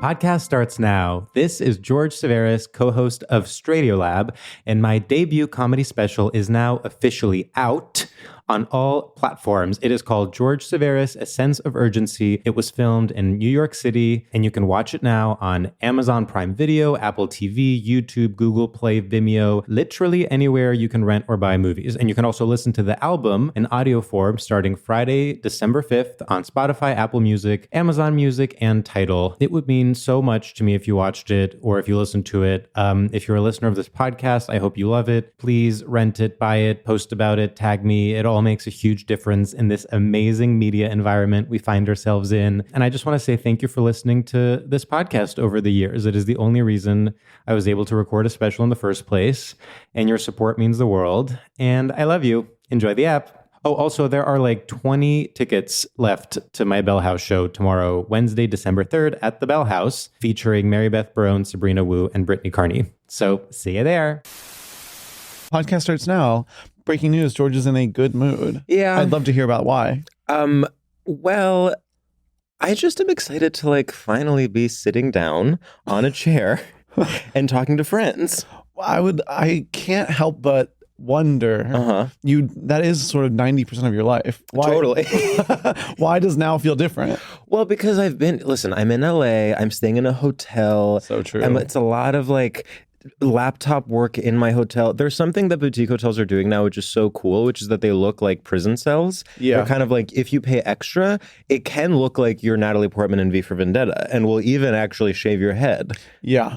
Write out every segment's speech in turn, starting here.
Podcast starts now. This is George Civeris, co-host of StraightioLab, and my debut comedy special is now officially out on all platforms. It is called George Civeris, A Sense of Urgency. It was filmed in New York City, and you can watch it now on Amazon Prime Video, Apple TV, YouTube, Google Play, Vimeo, literally anywhere you can rent or buy movies. And you can also listen to the album in audio form starting Friday, December 5th on Spotify, Apple Music, Amazon Music, and Tidal. It would mean so much to me if you watched it or if you listened to it. If you're a listener of this podcast, I hope you love it. Please rent it, buy it, post about it, tag me. It all makes a huge difference in this amazing media environment we find ourselves in. And I just want to say thank you for listening to this podcast over the years. It is the only reason I was able to record a special in the first place. And your support means the world. And I love you. Enjoy the app. Oh, also, there are like 20 tickets left to my Bell House show tomorrow, Wednesday, December 3rd at the Bell House, featuring Mary Beth Barone, Sabrina Wu, and Brittany Carney. So see you there. Podcast starts now. Breaking news, George is in a good mood. Yeah. I'd love to hear about why. Well, I just am excited to like finally be sitting down on a chair and talking to friends. I can't help but wonder, that is sort of 90% of your life. Why, Totally. why does now feel different? Well, because I'm in LA, I'm staying in a hotel. So true. And it's a lot of like laptop work in my hotel. There's something that boutique hotels are doing now, which is so cool, which is that they look like prison cells. Yeah. They're kind of like, if you pay extra, it can look like you're Natalie Portman in V for Vendetta and will even actually shave your head. Yeah.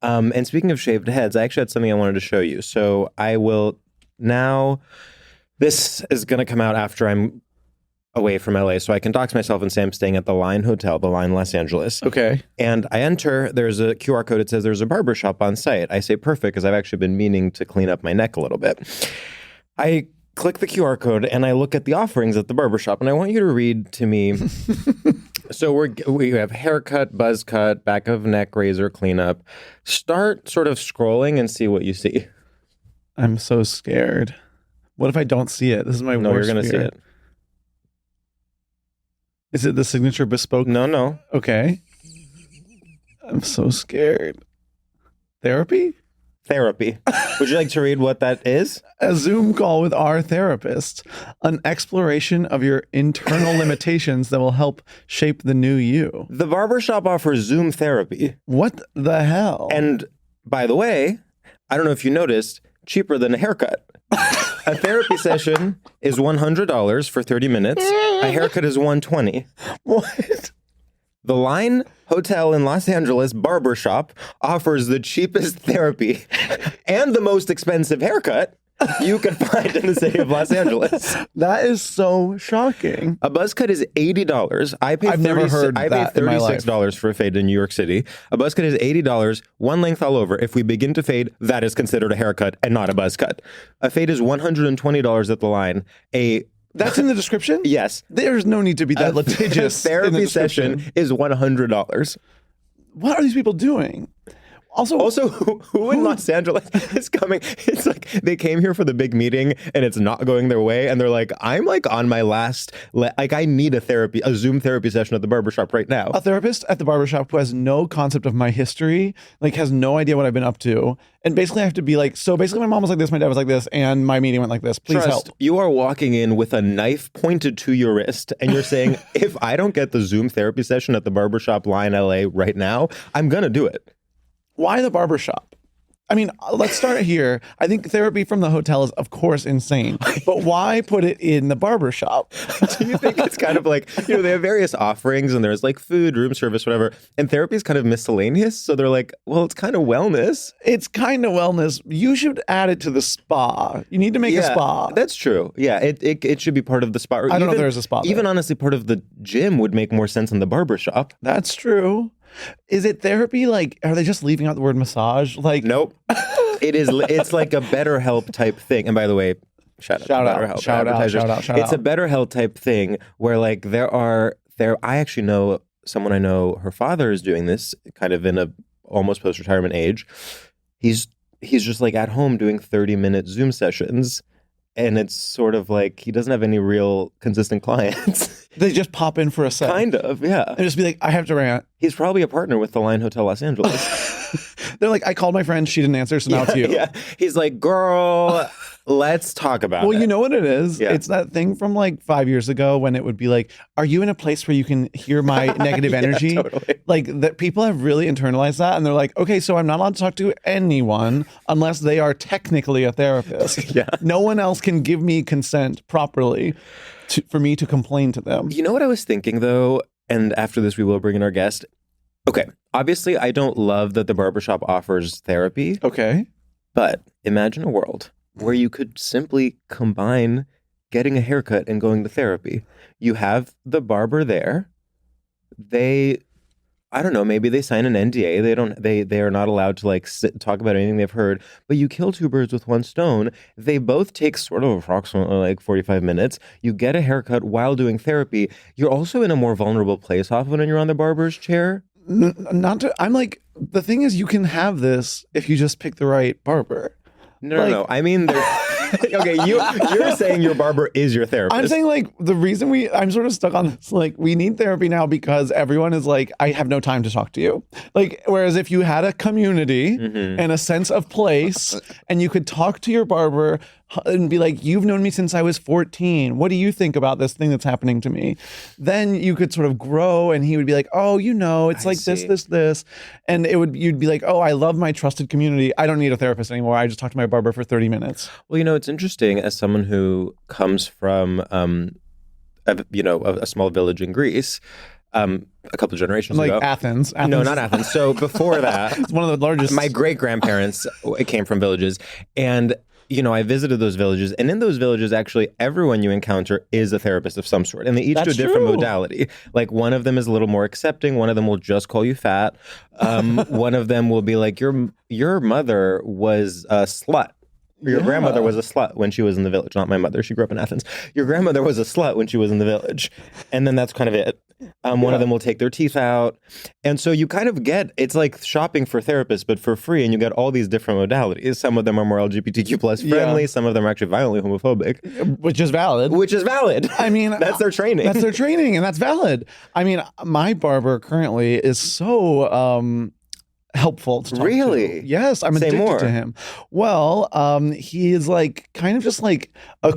And speaking of shaved heads, I actually had something I wanted to show you. So I will now, this is going to come out after I'm away from LA, so I can dox myself and say I'm staying at the Line Hotel, the Line Los Angeles. Okay. And I enter, there's a QR code, it says there's a barbershop on site. I say perfect, because I've actually been meaning to clean up my neck a little bit. I click the QR code and I look at the offerings at the barbershop, and I want you to read to me. So we have haircut, buzz cut, back of neck razor cleanup. Start sort of scrolling and see what you see. I'm so scared. What if I don't see it? This is my No, worst you're going to see fear. it. Is it the signature bespoke? No. Okay. I'm so scared. Therapy? Therapy. Would you like to read what that is? A Zoom call with our therapist. An exploration of your internal limitations that will help shape the new you. The barbershop offers Zoom therapy. What the hell? And by the way, I don't know if you noticed, cheaper than a haircut. A therapy session is $100 for 30 minutes. A haircut is $120. What? The Line Hotel in Los Angeles barbershop offers the cheapest therapy and the most expensive haircut you can find in the city of Los Angeles. That is so shocking. A buzz cut is $80. I paid I've never heard I that paid in my life. $36 for a fade in New York City. A buzz cut is $80, one length all over. If we begin to fade, that is considered a haircut and not a buzz cut. A fade is $120 at the Line. That's in the description? Yes. There's no need to be that litigious. A in the therapy description. session is $100. What are these people doing? Also, who in Los Angeles is coming? It's like they came here for the big meeting and it's not going their way. And they're like, I'm like on my last, like I need a Zoom therapy session at the barbershop right now. A therapist at the barbershop who has no concept of my history, like has no idea what I've been up to. And basically I have to be like, so basically my mom was like this, my dad was like this, and my meeting went like this. Please help. You are walking in with a knife pointed to your wrist and you're saying, if I don't get the Zoom therapy session at the barbershop Line LA right now, I'm going to do it. Why the barbershop? I mean, let's start here. I think therapy from the hotel is, of course, insane. But why put it in the barbershop? Do you think it's kind of like, they have various offerings and there's like food, room service, whatever. And therapy is kind of miscellaneous. So they're like, well, it's kind of wellness. It's kind of wellness. You should add it to the spa. You need to make a spa. That's true. Yeah, it should be part of the spa. I don't know if there's a spa there. Even honestly, part of the gym would make more sense in the barbershop. That's true. Is it therapy? Like, are they just leaving out the word massage? Like, nope. It's like a BetterHelp type thing. And by the way, shout out BetterHelp. Shout out. It's a BetterHelp type thing where like I actually know someone I know, her father is doing this kind of in a almost post-retirement age. He's just like at home doing 30-minute Zoom sessions. And it's sort of like he doesn't have any real consistent clients. They just pop in for a sec. Kind of, yeah. And just be like, I have to rant. He's probably a partner with the Line Hotel Los Angeles. They're like, I called my friend, she didn't answer, so now it's you. Yeah. He's like, girl, let's talk about it. Well, you know what it is? Yeah. It's that thing from like 5 years ago when it would be like, are you in a place where you can hear my negative energy? Totally. Like that people have really internalized that and they're like, okay, so I'm not allowed to talk to anyone unless they are technically a therapist. Yeah. No one else can give me consent properly for me to complain to them. You know what I was thinking, though? And after this, we will bring in our guest. Okay, obviously, I don't love that the barbershop offers therapy. Okay. But imagine a world where you could simply combine getting a haircut and going to therapy. You have the barber there. I don't know, maybe they sign an NDA. They are not allowed to like sit and talk about anything they've heard, but you kill two birds with one stone. They both take sort of approximately like 45 minutes. You get a haircut while doing therapy. You're also in a more vulnerable place often when you're on the barber's chair. I'm like, the thing is, you can have this if you just pick the right barber. No. I mean, okay, you're saying your barber is your therapist. I'm saying like the reason I'm sort of stuck on this, like we need therapy now because everyone is like, I have no time to talk to you. Like, whereas if you had a community and a sense of place and you could talk to your barber and be like, you've known me since I was 14. What do you think about this thing that's happening to me? Then you could sort of grow and he would be like, oh, it's like this. And you'd be like, oh, I love my trusted community. I don't need a therapist anymore. I just talked to my barber for 30 minutes. Well, it's interesting as someone who comes from, a small village in Greece, a couple of generations ago. Like Athens. No, not Athens. So before that, it's one of the largest. My great-grandparents came from villages. And I visited those villages, and in those villages, actually, everyone you encounter is a therapist of some sort, and they each do a different modality. Like, one of them is a little more accepting. One of them will just call you fat. One of them will be like, your mother was a slut. Your grandmother was a slut when she was in the village. Not my mother. She grew up in Athens. Your grandmother was a slut when she was in the village. And then that's kind of it. One of them will take their teeth out. And so you kind of it's like shopping for therapists, but for free. And you get all these different modalities. Some of them are more LGBTQ plus friendly. Yeah. Some of them are actually violently homophobic. Which is valid. I mean, that's their training. That's their training. And that's valid. I mean, my barber currently is so... helpful to talk to. Yes, I'm addicted to him. Well, he is like kind of just like a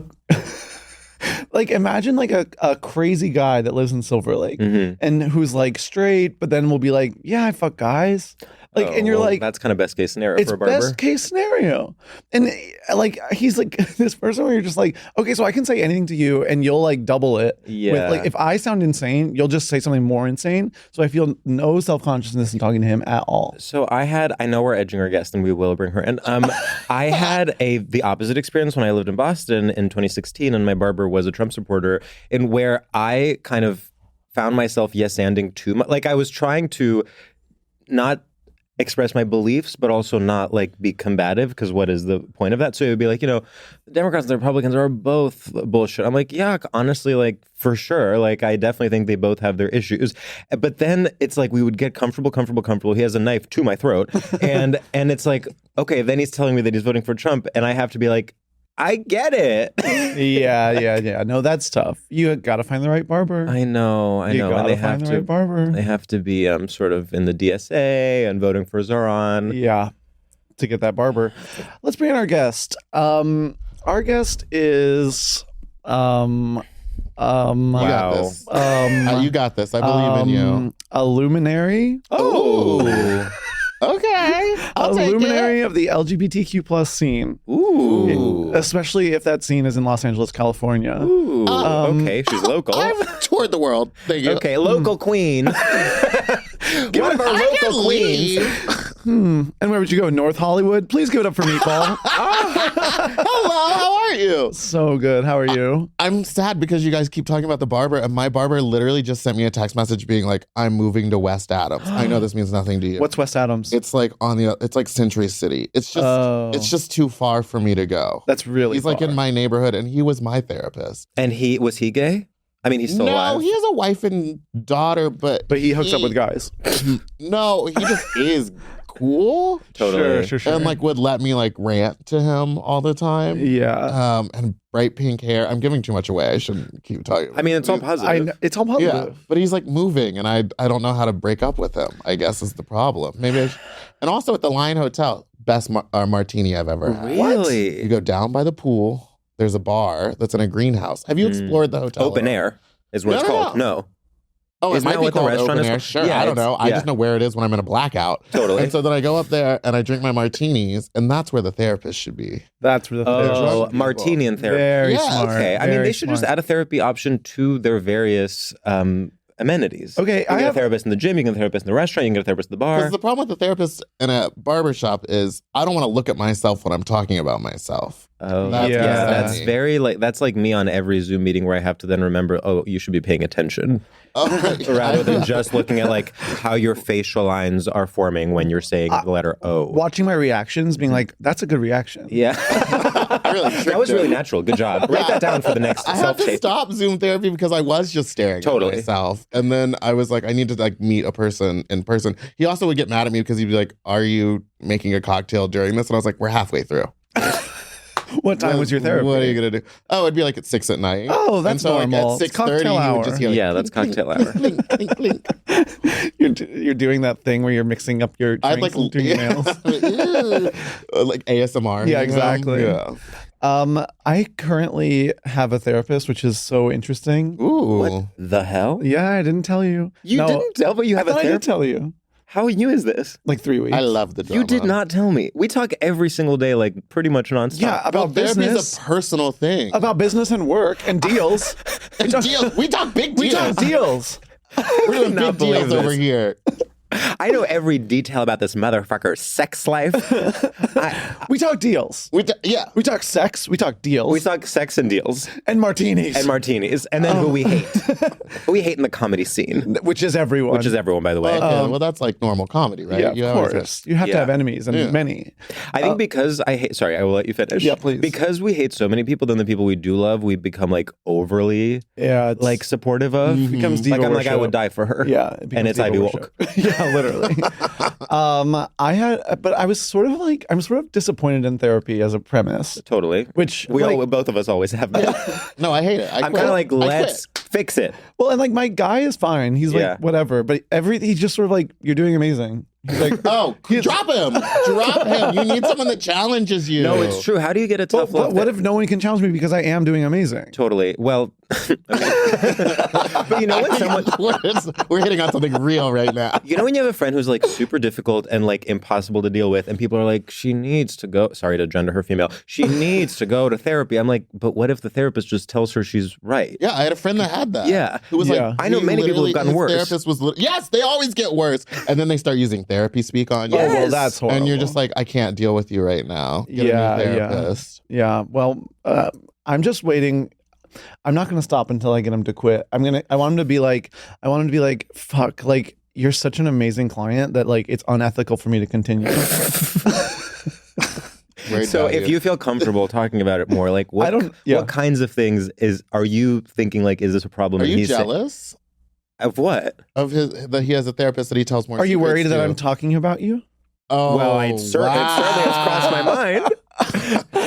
like imagine like a crazy guy that lives in Silver Lake and who's like straight, but then will be like, yeah, I fuck guys. Like, and you're like, that's kind of best case scenario for a barber. It's best case scenario. And like, he's like this person where you're just like, okay, so I can say anything to you and you'll like double it. Yeah. With, like, if I sound insane, you'll just say something more insane. So I feel no self-consciousness in talking to him at all. So I know we're edging our guest and we will bring her in. I had the opposite experience when I lived in Boston in 2016 and my barber was a Trump supporter, in where I kind of found myself yes-anding too much. Like, I was trying to not express my beliefs, but also not like be combative, because what is the point of that? So it would be like, the Democrats and the Republicans are both bullshit. I'm like, yeah, honestly, like for sure. Like, I definitely think they both have their issues. But then it's like we would get comfortable. He has a knife to my throat. And it's like, okay, then he's telling me that he's voting for Trump. And I have to be like, I get it. Yeah. No, that's tough. You got to find the right barber. I know. And they have to. Right barber. They have to be sort of in the DSA and voting for Zoran. Yeah, to get that barber. Let's bring in our guest. Our guest is. You got this. You got this. I believe in you. A luminary. Oh. Okay. A luminary of the LGBTQ plus scene. Ooh. Especially if that scene is in Los Angeles, California. Ooh. Okay, she's local. I've toured the world. Thank you. Okay, local queen. Give it up our local queens. And where would you go? North Hollywood? Please give it up for Meatball. Hello, how are you? So good. How are you? I'm sad because you guys keep talking about the barber, and my barber literally just sent me a text message being like, I'm moving to West Adams. I know this means nothing to you. What's West Adams? It's like it's like Century City. It's just too far for me to go. That's really He's far. Like in my neighborhood, and he was my therapist. And was he gay? I mean, he's still alive. No, he has a wife and daughter, but he hooks up with guys. No, he just is cool. Totally. Sure. And like would let me like rant to him all the time. Yeah. And bright pink hair. I'm giving too much away. I shouldn't keep talking. I mean, it's all positive. I know, it's all positive. Yeah, but he's like moving, and I don't know how to break up with him. I guess is the problem. Maybe, and also at the Lion Hotel, best martini I've ever had. Really? You go down by the pool. There's a bar that's in a greenhouse. Have you explored the hotel? Open air is what it's called. No. Oh, it Isn't might that be what the called restaurant open is air. called? Sure, Yeah, I don't know. I yeah. just know where it is when I'm in a blackout. Totally. And so then I go up there and I drink my martinis, and that's where the therapist should be. That's where the Oh, Drug martini and therapy. Very Yeah, smart. Okay. I mean, very they should just smart. add a therapy option to their various amenities. Okay, You can get a therapist in the gym, you can get a therapist in the restaurant, you can get a therapist in the bar. Because the problem with the therapist in a barbershop is I don't want to look at myself when I'm talking about myself. Oh, That's yeah. Yeah. That's funny. very like that's like me on every Zoom meeting where I have to then remember, oh, you should be paying attention rather than just looking at like how your facial lines are forming when you're saying the letter O. Watching my reactions, being like, "That's a good reaction." Yeah, really that was really natural. Good job. Write that down for the next I have to self-tape. stop Zoom therapy because I was just staring Totally. at myself. And then I was like, I need to like meet a person in person. He also would get mad at me because he'd be like, are you making a cocktail during this? And I was like, we're halfway through. What time was your therapy? What are you going to do? Oh, it'd be like at 6 at night. Oh, that's and so normal. Like It's at 6:30, cocktail you hour. would just hear like, Yeah, that's cocktail hour. clink, clink, clink, clink. You're doing that thing where you're mixing up your I'd drinks like and doing your nails. like ASMR. Yeah, you know? exactly. Yeah. I currently have a therapist, which is so interesting. Ooh. The hell? Yeah, I didn't tell you. You No, didn't tell me you have I a thought I did therapist? tell you. How new is this? Like 3 weeks. I love the drama. You did not tell me. We talk every single day, like pretty much nonstop. Yeah, about Therapy business. is a personal thing. About business and work and deals. And deals. We talk big deals. We talk deals. We're doing not big believe deals over this. here. I know every detail about this motherfucker's sex life. We talk deals. Yeah. We talk sex. We talk deals. We talk sex and deals and martinis. and martinis, and then who we hate. Who we hate in the comedy scene, which is everyone. which is everyone, by the way. Okay, well, that's like normal comedy, right? Yeah, You of always course. You have to Yeah. have enemies and many. I think because I hate. Sorry, I will let you finish. Yeah, please. Because we hate so many people, then the people we do love, we become like overly Yeah, it's like supportive of. becomes diva Like I'm like I worship. would die for her. Yeah, it and becomes it's diva Ivy worship. Woke. Yeah, literally. I was sort of like, I'm sort of disappointed in therapy as a premise, Totally. which We like, all, both of us always have been. No, I hate it. I'm kind of like, let's fix it. well, and like my guy is fine. He's Yeah. like whatever, but he's just sort of like, you're doing amazing. He's like, Oh, drop him. Drop him. You need someone that challenges you. No, it's true. How do you get a tough but love? what if no one can challenge me because I am doing amazing? Totally. Well, but you know when someone. We're hitting on something real right now. You know when you have a friend who's like super difficult and like impossible to deal with, and people are like, she needs to go. Sorry to gender her female. She needs to go to therapy. I'm like, but what if the therapist just tells her she's right? Yeah, I had a friend that had that. Yeah. Who was Yeah. like, I know he many people who've literally- gotten his worse. Therapist was yes, they always get worse, and then they start using therapy speak on you. Oh, well, Yes. that's horrible. And you're just like, I can't deal with you right now. Get Yeah, a new yeah. therapist. Yeah. Well, I'm just waiting. I'm not going to stop until I get him to quit. I want him to be like, fuck, like, you're such an amazing client that like it's unethical for me to continue. Very So value. if you feel comfortable talking about it more, like what, I don't- yeah. what kinds of things are you thinking like, is this a problem? Are and you he's saying- jealous of what? of his that he has a therapist that he tells more? Are you secrets worried that to? I'm talking about you? Oh, Well, it certainly has crossed my mind.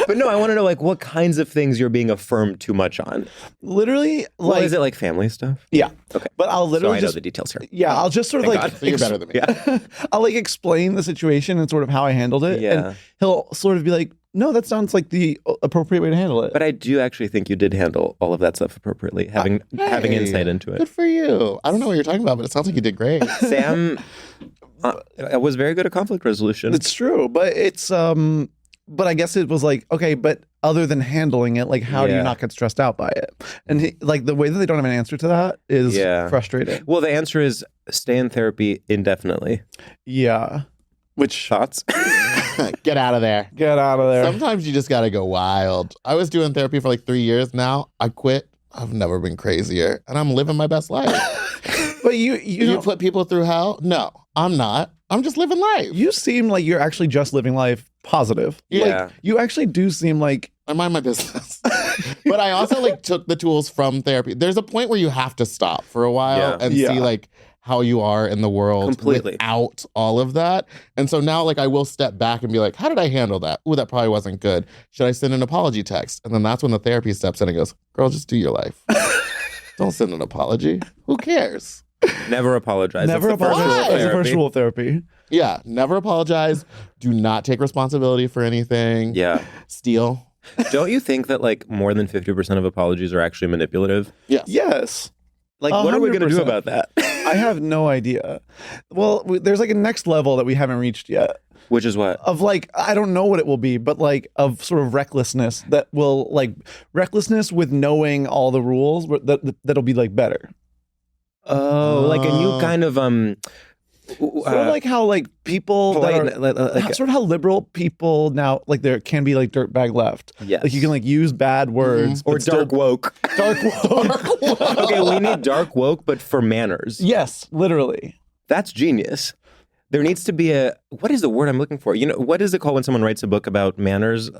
But no, I want to know like what kinds of things you're being affirmed too much on. Literally, Well, like, is it like family stuff? yeah. Okay. But I'll So literally I know just, the details here. yeah, I'll just sort of Thank like, God. So you're better than me. Yeah. I'll like explain the situation and sort of how I handled it. Yeah. And he'll sort of be like, no, that sounds like the appropriate way to handle it. But I do actually think you did handle all of that stuff appropriately, having Hey, insight into Good it. for you. I don't know what you're talking about, but it sounds like you did great. Sam was very good at conflict resolution. It's true, but it's but I guess it was like, okay, but other than handling it, like how do you Yeah. not get stressed out by it? And like the way that they don't have an answer to that is Yeah. frustrating. Well, the answer is stay in therapy indefinitely. Yeah. Which Thoughts? Get out of there. get out of there. Sometimes you just got to go wild. I was doing therapy for like 3 years now. I quit. I've never been crazier, and I'm living my best life. But you You know, put people through hell? No, I'm not. I'm just living life. you seem like you're actually just living life positive. Yeah. Like you actually do seem like I mind my business. But I also like took the tools from therapy. There's a point where you have to stop for a while Yeah. and Yeah. see like how you are in the world Completely. without all of that. And so now, like, I will step back and be like, how did I handle that? Ooh, that probably wasn't good. Should I send an apology text? And then that's when the therapy steps in and goes, girl, just do your life. Don't send an apology. Who cares? Never apologize. Never That's the first rule of apologize. That's the first therapy. rule of therapy. Yeah, never apologize. Do not take responsibility for anything. Yeah. Steal. Don't you think that like more than 50% of apologies are actually manipulative? Yes. Yes. Like, what are we going to do 100%. about that? I have no idea. Well, there's like a next level that we haven't reached yet Which is what? of like, I don't know what it will be, but like of sort of recklessness that will like recklessness with knowing all the rules that'll be like better. Oh, like a new kind of Sort of like how like people that are, like, sort of how liberal people now like there can be like dirtbag left. yes. Like you can like use bad words or but still- dark woke. dark woke. Okay, we need dark woke, but for manners. Yes, literally. That's genius. There needs to be what is the word I'm looking for? You know, what is it called when someone writes a book about manners?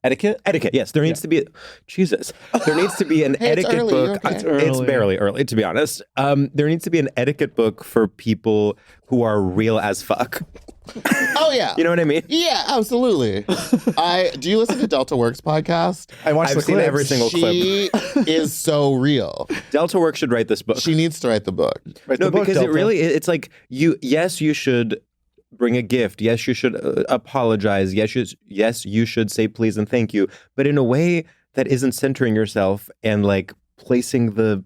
Etiquette. Etiquette. Yes, there needs to be. Jesus, there needs to be an Hey, it's etiquette early, book. okay. It's It's early. barely early, to be honest. There needs to be an etiquette book for people who are real as fuck. Oh, yeah. You know what I mean? Yeah, absolutely. Do you listen to Delta Works podcast? I watched I've the seen clips. every single clip. She is so real. Delta Work should write this book. She needs to write the book. Write No, the book, because it Delta. really, it's like yes, you should bring a gift. Yes, you should apologize. Yes, you should say please and thank you, but in a way that isn't centering yourself and like placing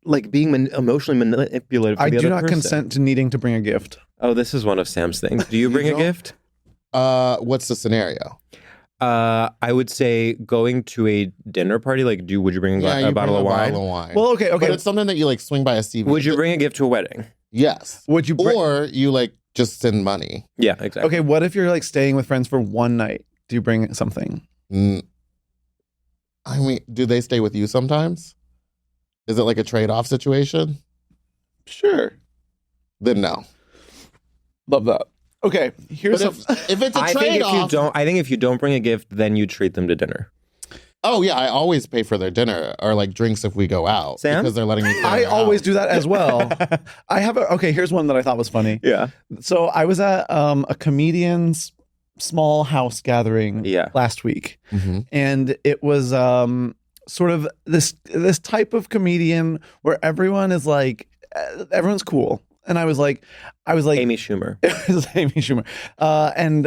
like being emotionally manipulative. To I the do other not person. consent to needing to bring a gift. Oh, this is one of Sam's things. Do you bring a don't? gift? What's the scenario? I would say going to a dinner party. Like, would you bring a You bottle bring of a wine? bottle of wine. Well, okay. But it's something that you like swing by a CV. Would you bring a gift to a wedding? Yes. Would you bring? Or you like just send money. Yeah, exactly. Okay, what if you're like staying with friends for one night? Do you bring something? I mean, do they stay with you sometimes? Is it like a trade-off situation? Sure. Then no. Love that. Okay, here's But some. if it's a I think if you trade-off, don't, I think if you don't bring a gift, then you treat them to dinner. oh yeah, I always pay for their dinner or like drinks if we go out Sam? because they're letting me. I always do that as well. I have okay, here's one that I thought was funny. Yeah. So I was at a comedian's small house gathering Yeah. last week, Mm-hmm. and it was sort of this type of comedian where everyone is like everyone's cool. And I was like Amy Schumer. it was Amy Schumer. And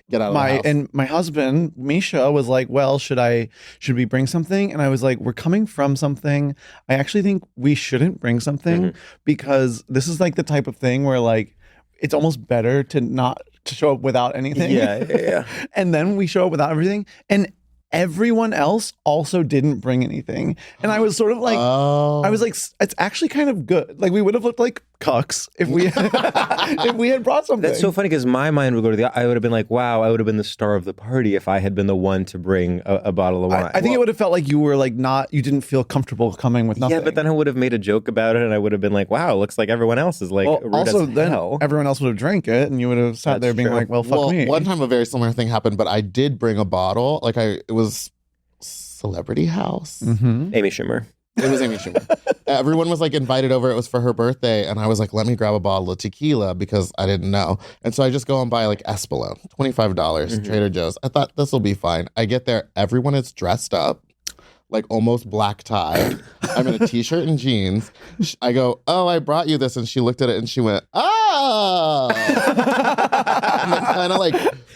Get out of the house. my husband Misha was like, well, should we bring something? And I was like, we're coming from something. I actually think we shouldn't bring something because this is like the type of thing where like it's almost better to show up without anything. Yeah. And then we show up without everything. And everyone else also didn't bring anything. And I was sort of like, Oh. I was like, it's actually kind of good. Like we would have looked like cucks if we had brought something. That's so funny because my mind would go to I would have been like, wow, I would have been the star of the party if I had been the one to bring a bottle of wine. I think it would have felt like you were like you didn't feel comfortable coming with nothing. Yeah, but then I would have made a joke about it and I would have been like, wow, looks like everyone else is like rude also as then hell. everyone else would have drank it and you would have sat That's there being true. like, well, fuck me. One time a very similar thing happened, but I did bring a bottle. Like it was Celebrity House. Mhm. Amy Schumer. It was Amy Schumer. Everyone was like invited over. It was for her birthday. And I was like, let me grab a bottle of tequila because I didn't know. And so I just go and buy like Espolón, $25, Mm-hmm. Trader Joe's. I thought this will be fine. I get there. Everyone is dressed up, like almost black tie. I'm in a t-shirt and jeans. I go, oh, I brought you this. And she looked at it and she went, oh. And then kind of like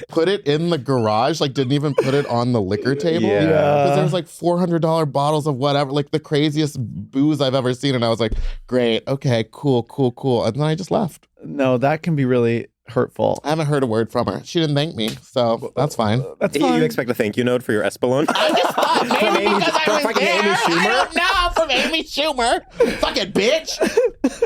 put it in the garage, like didn't even put it on the liquor table. Yeah. Because there was like $400 bottles of whatever, like the craziest booze I've ever seen. And I was like, great, okay, cool. And then I just left. No, that can be really hurtful. I haven't heard a word from her. She didn't thank me, so that's fine. That's You fine. expect a thank you note for your Espolón? From Amy Schumer? No, from Amy Schumer. Fucking bitch.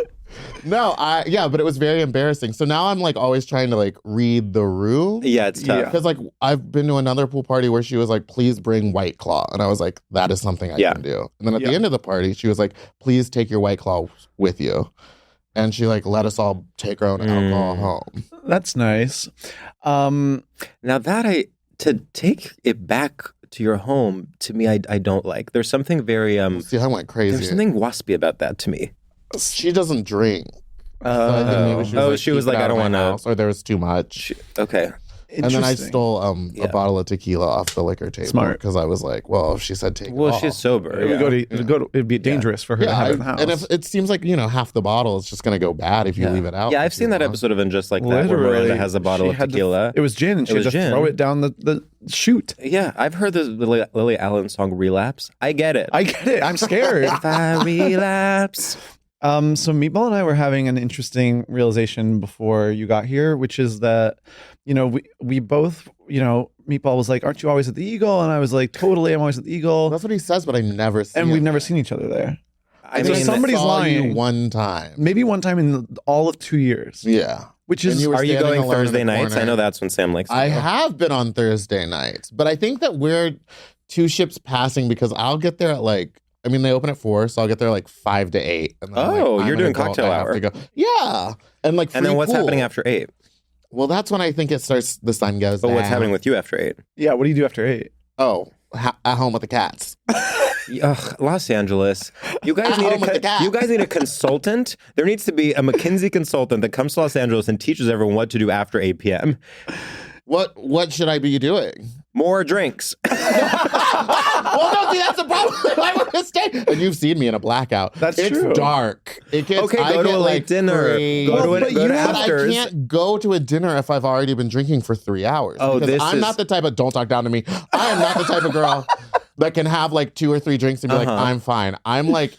No, but it was very embarrassing. So now I'm like always trying to like read the room. Yeah, it's tough. Because like I've been to another pool party where she was like, please bring White Claw. And I was like, that is something I can do. And then at the end of the party, she was like, please take your White Claw with you. And she like let us all take our own alcohol home. That's nice. Now that to take it back to your home, to me, I don't like. There's something very See, I went crazy. there's something waspy about that to me. She doesn't drink. So I think maybe she was "Keep it like, out I don't of my want house," or there was too much. Okay. And then I Interesting. stole a bottle of tequila off the liquor table. Smart. Because I was like, well, if she said take it Well, off. she's sober. It would go to, it'd be dangerous for her to have it in the house. and if it seems like, half the bottle is just going to go bad if you leave it out. Yeah, for I've too seen that long. episode of In Just Like That where Miranda has a bottle she of had to- tequila. it was gin, and she It had was to gin. throw it down the chute. Yeah, I've heard the Lily Allen song Relapse. I get it. I get it. I'm scared. If I relapse. So Meatball and I were having an interesting realization before you got here, which is that, we both, Meatball was like, "Aren't you always at the Eagle?" And I was like, "Totally, I'm always at the Eagle." That's what he says, but I never see And him. we've never seen each other there. I So mean, somebody's saw you lying. one time. Maybe one time in all of 2 years, Yeah. which And is you were are you standing going alone in Thursday the nights? corner. I know that's when Sam likes to I go. have been on Thursday nights, but I think that we're two ships passing because I'll get there at they open at 4, so I'll get there 5 to 8. And then I'm Oh, I'm you're an doing adult, cocktail I have hour. to go. Yeah. And And then free what's pool. happening after 8? Well, that's when I think it starts, the sun goes But what's down. happening with you after 8? yeah. What do you do after 8? Oh, at home with the cats. Ugh, Los Angeles. You guys At need home with the cat. you guys need a consultant. There needs to be a McKinsey consultant that comes to Los Angeles and teaches everyone what to do after 8 p.m. What should I be doing? More drinks. Well, no, see, that's the problem. I want to stay. And you've seen me in a blackout. That's it's true. dark. It gets, Okay, I go to get, a late dinner. crazy. Go to but go to but But I afters. can't go to a dinner if I've already been drinking for 3 hours. Oh, because this I'm is- not the type of, don't talk down to me. I am not the type of girl that can have 2 or 3 drinks and be like, I'm fine. I'm like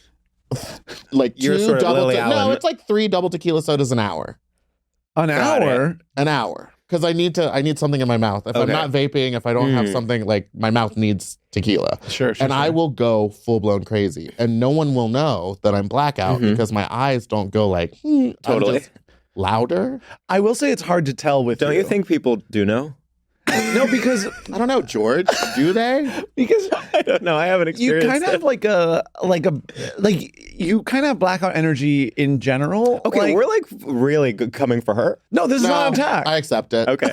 You're 2 sort of double Lily No, Allen. it's 3 double tequila sodas an hour. An Got hour? An hour. Because I need something in my mouth. If I'm Okay. not vaping, if I don't have something, my mouth needs tequila. Sure. And I will go full blown crazy. And no one will know that I'm blackout because my eyes don't go I'm Totally. just louder. I will say it's hard to tell with Don't you think people do know? No, because I don't know, George. Do they? I don't know. I haven't you experienced kind of have you kind of have blackout energy in general. Okay, we're really good coming for her. no, this is No, not an attack. I accept it. Okay.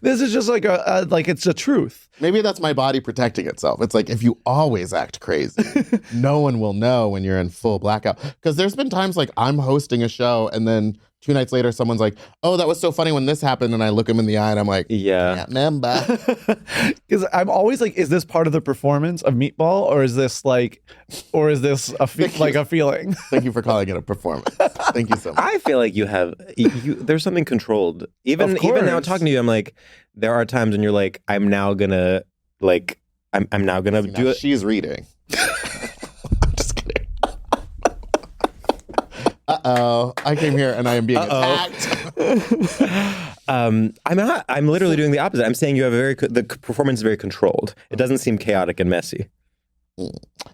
This is just it's the truth. Maybe that's my body protecting itself. It's if you always act crazy, no one will know when you're in full blackout. Because there's been times I'm hosting a show and then 2 nights later someone's like, "Oh, that was so funny when this happened," and I look them in the eye and I'm like, Yeah. "Can't remember." Because I'm always is this part of the performance of Meatball, or is this a feeling? Thank you for calling it a performance. Thank you so much. I feel like you have there's something controlled. Even now course. talking to you, I'm like, there are times when you're like, I'm now gonna I'm now gonna do Now it. she's reading. I'm just kidding. Uh-oh. I came here and I am being attacked. I'm not. I'm literally doing the opposite. I'm saying you have the performance is very controlled. It doesn't seem chaotic and messy.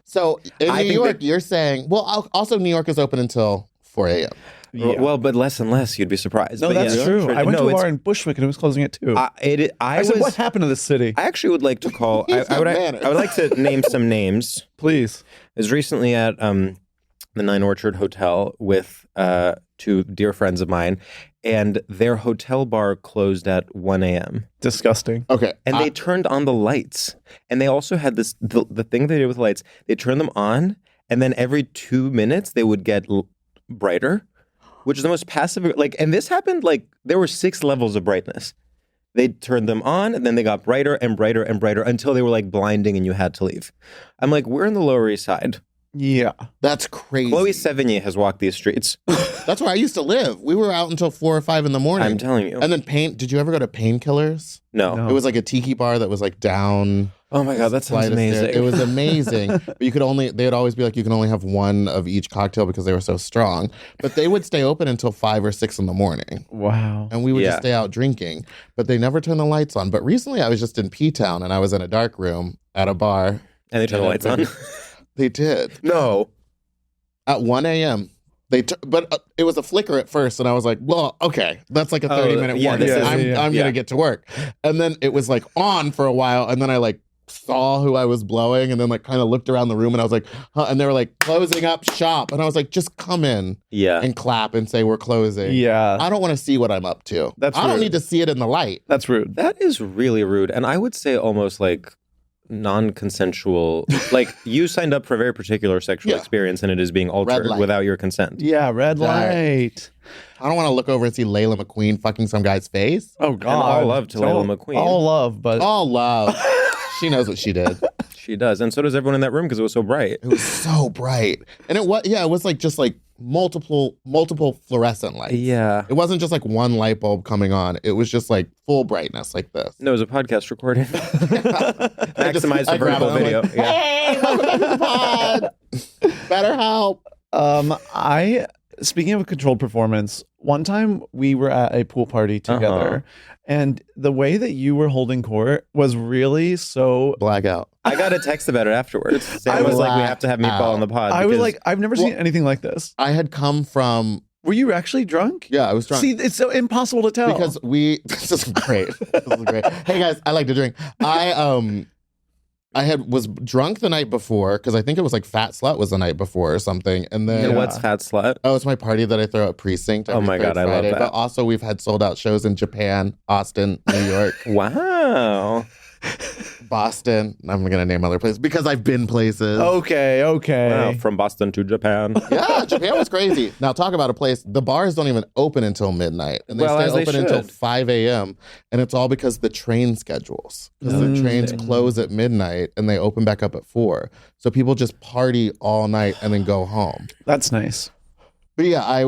So in I New think York, that- you're saying, also New York is open until 4 a.m. Well, but less and less. You'd be surprised. No, But that's yeah. true. I went to a it's- bar in Bushwick and it was closing at 2. I said, was. what happened to this city? I actually would like to call. I got would manners. like to name some names. Please. I was recently at the Nine Orchard Hotel with 2 dear friends of mine, and their hotel bar closed at 1 a.m. Disgusting. Okay. And they turned on the lights. And they also had the thing they did with lights. They turned them on, and then every 2 minutes they would get brighter, which is the most passive. And this happened there were 6 levels of brightness. They turned them on, and then they got brighter and brighter and brighter until they were blinding, and you had to leave. I'm like, we're in the Lower East Side. Yeah. That's crazy. Chloe Sevigny has walked these streets. That's where I used to live. We were out until 4 or 5 in the morning. I'm telling you. And then did you ever go to Painkillers? No. It was a tiki bar that was down. Oh my God, that sounds flight of stairs. amazing. It was amazing. But they'd always be you can only have 1 of each cocktail because they were so strong. But they would stay open until 5 or 6 in the morning. Wow. And we would Yeah. just stay out drinking. But they never turned the lights on. But recently I was just in P-Town and I was in a dark room at a bar. And they turned the lights on. They did. No. At 1 a.m. But it was a flicker at first, and I was like, "Well, okay, that's a 30-minute yeah, warning. this is- I'm yeah. gonna get to work." And then it was on for a while, and then I saw who I was blowing, and then kind of looked around the room, and I was like, huh, and they were closing up shop, and I was like, just come in Yeah. and clap and say we're closing. Yeah. I don't want to see what I'm up to. That's I don't rude. need to see it in the light. That's rude. That is really rude. And I would say almost non-consensual, like you signed up for a very particular sexual experience and it is being altered light. without your consent. Yeah, red light. I don't want to look over and see Layla McQueen fucking some guy's face. Oh, And God. all love to Layla McQueen. All love, but... All love. She knows what she did. She does. And so does everyone in that room because it was so bright. It was so bright. And it was like just like multiple fluorescent lights. Yeah. It wasn't just like one light bulb coming on. It was just like full brightness like this. No, it was a podcast recording. Maximize I the grab vertical it, I'm video. like, Yeah. Hey, welcome back to the pod. Better help. Speaking of controlled performance, one time we were at a pool party together, and the way that you were holding court was really so... Blackout. I got a text about it afterwards. Sam was like, we have to have Meatball on the pod. I was because- like, I've never seen anything like this. I had come from... Were you actually drunk? Yeah, I was drunk. See, it's so impossible to tell. Because this is great. This is great. Hey guys, I like to drink. I was drunk the night before because I think it was like Fat Slut was the night before or something, and then What's Fat Slut? oh, it's my party that I throw at Precinct. Oh my every God, third I love Friday. that. But also we've had sold out shows in Japan, Austin, New York, Wow. Boston. I'm gonna name other places because I've been places. Okay. Wow. From Boston to Japan. Yeah, Japan was crazy. Now talk about a place. The bars don't even open until midnight, and they Well, as stay they open until should. 5 a.m. And it's all because the train schedules. Because the trains close at midnight and they open back up at 4. So people just party all night and then go home. That's nice. But yeah, I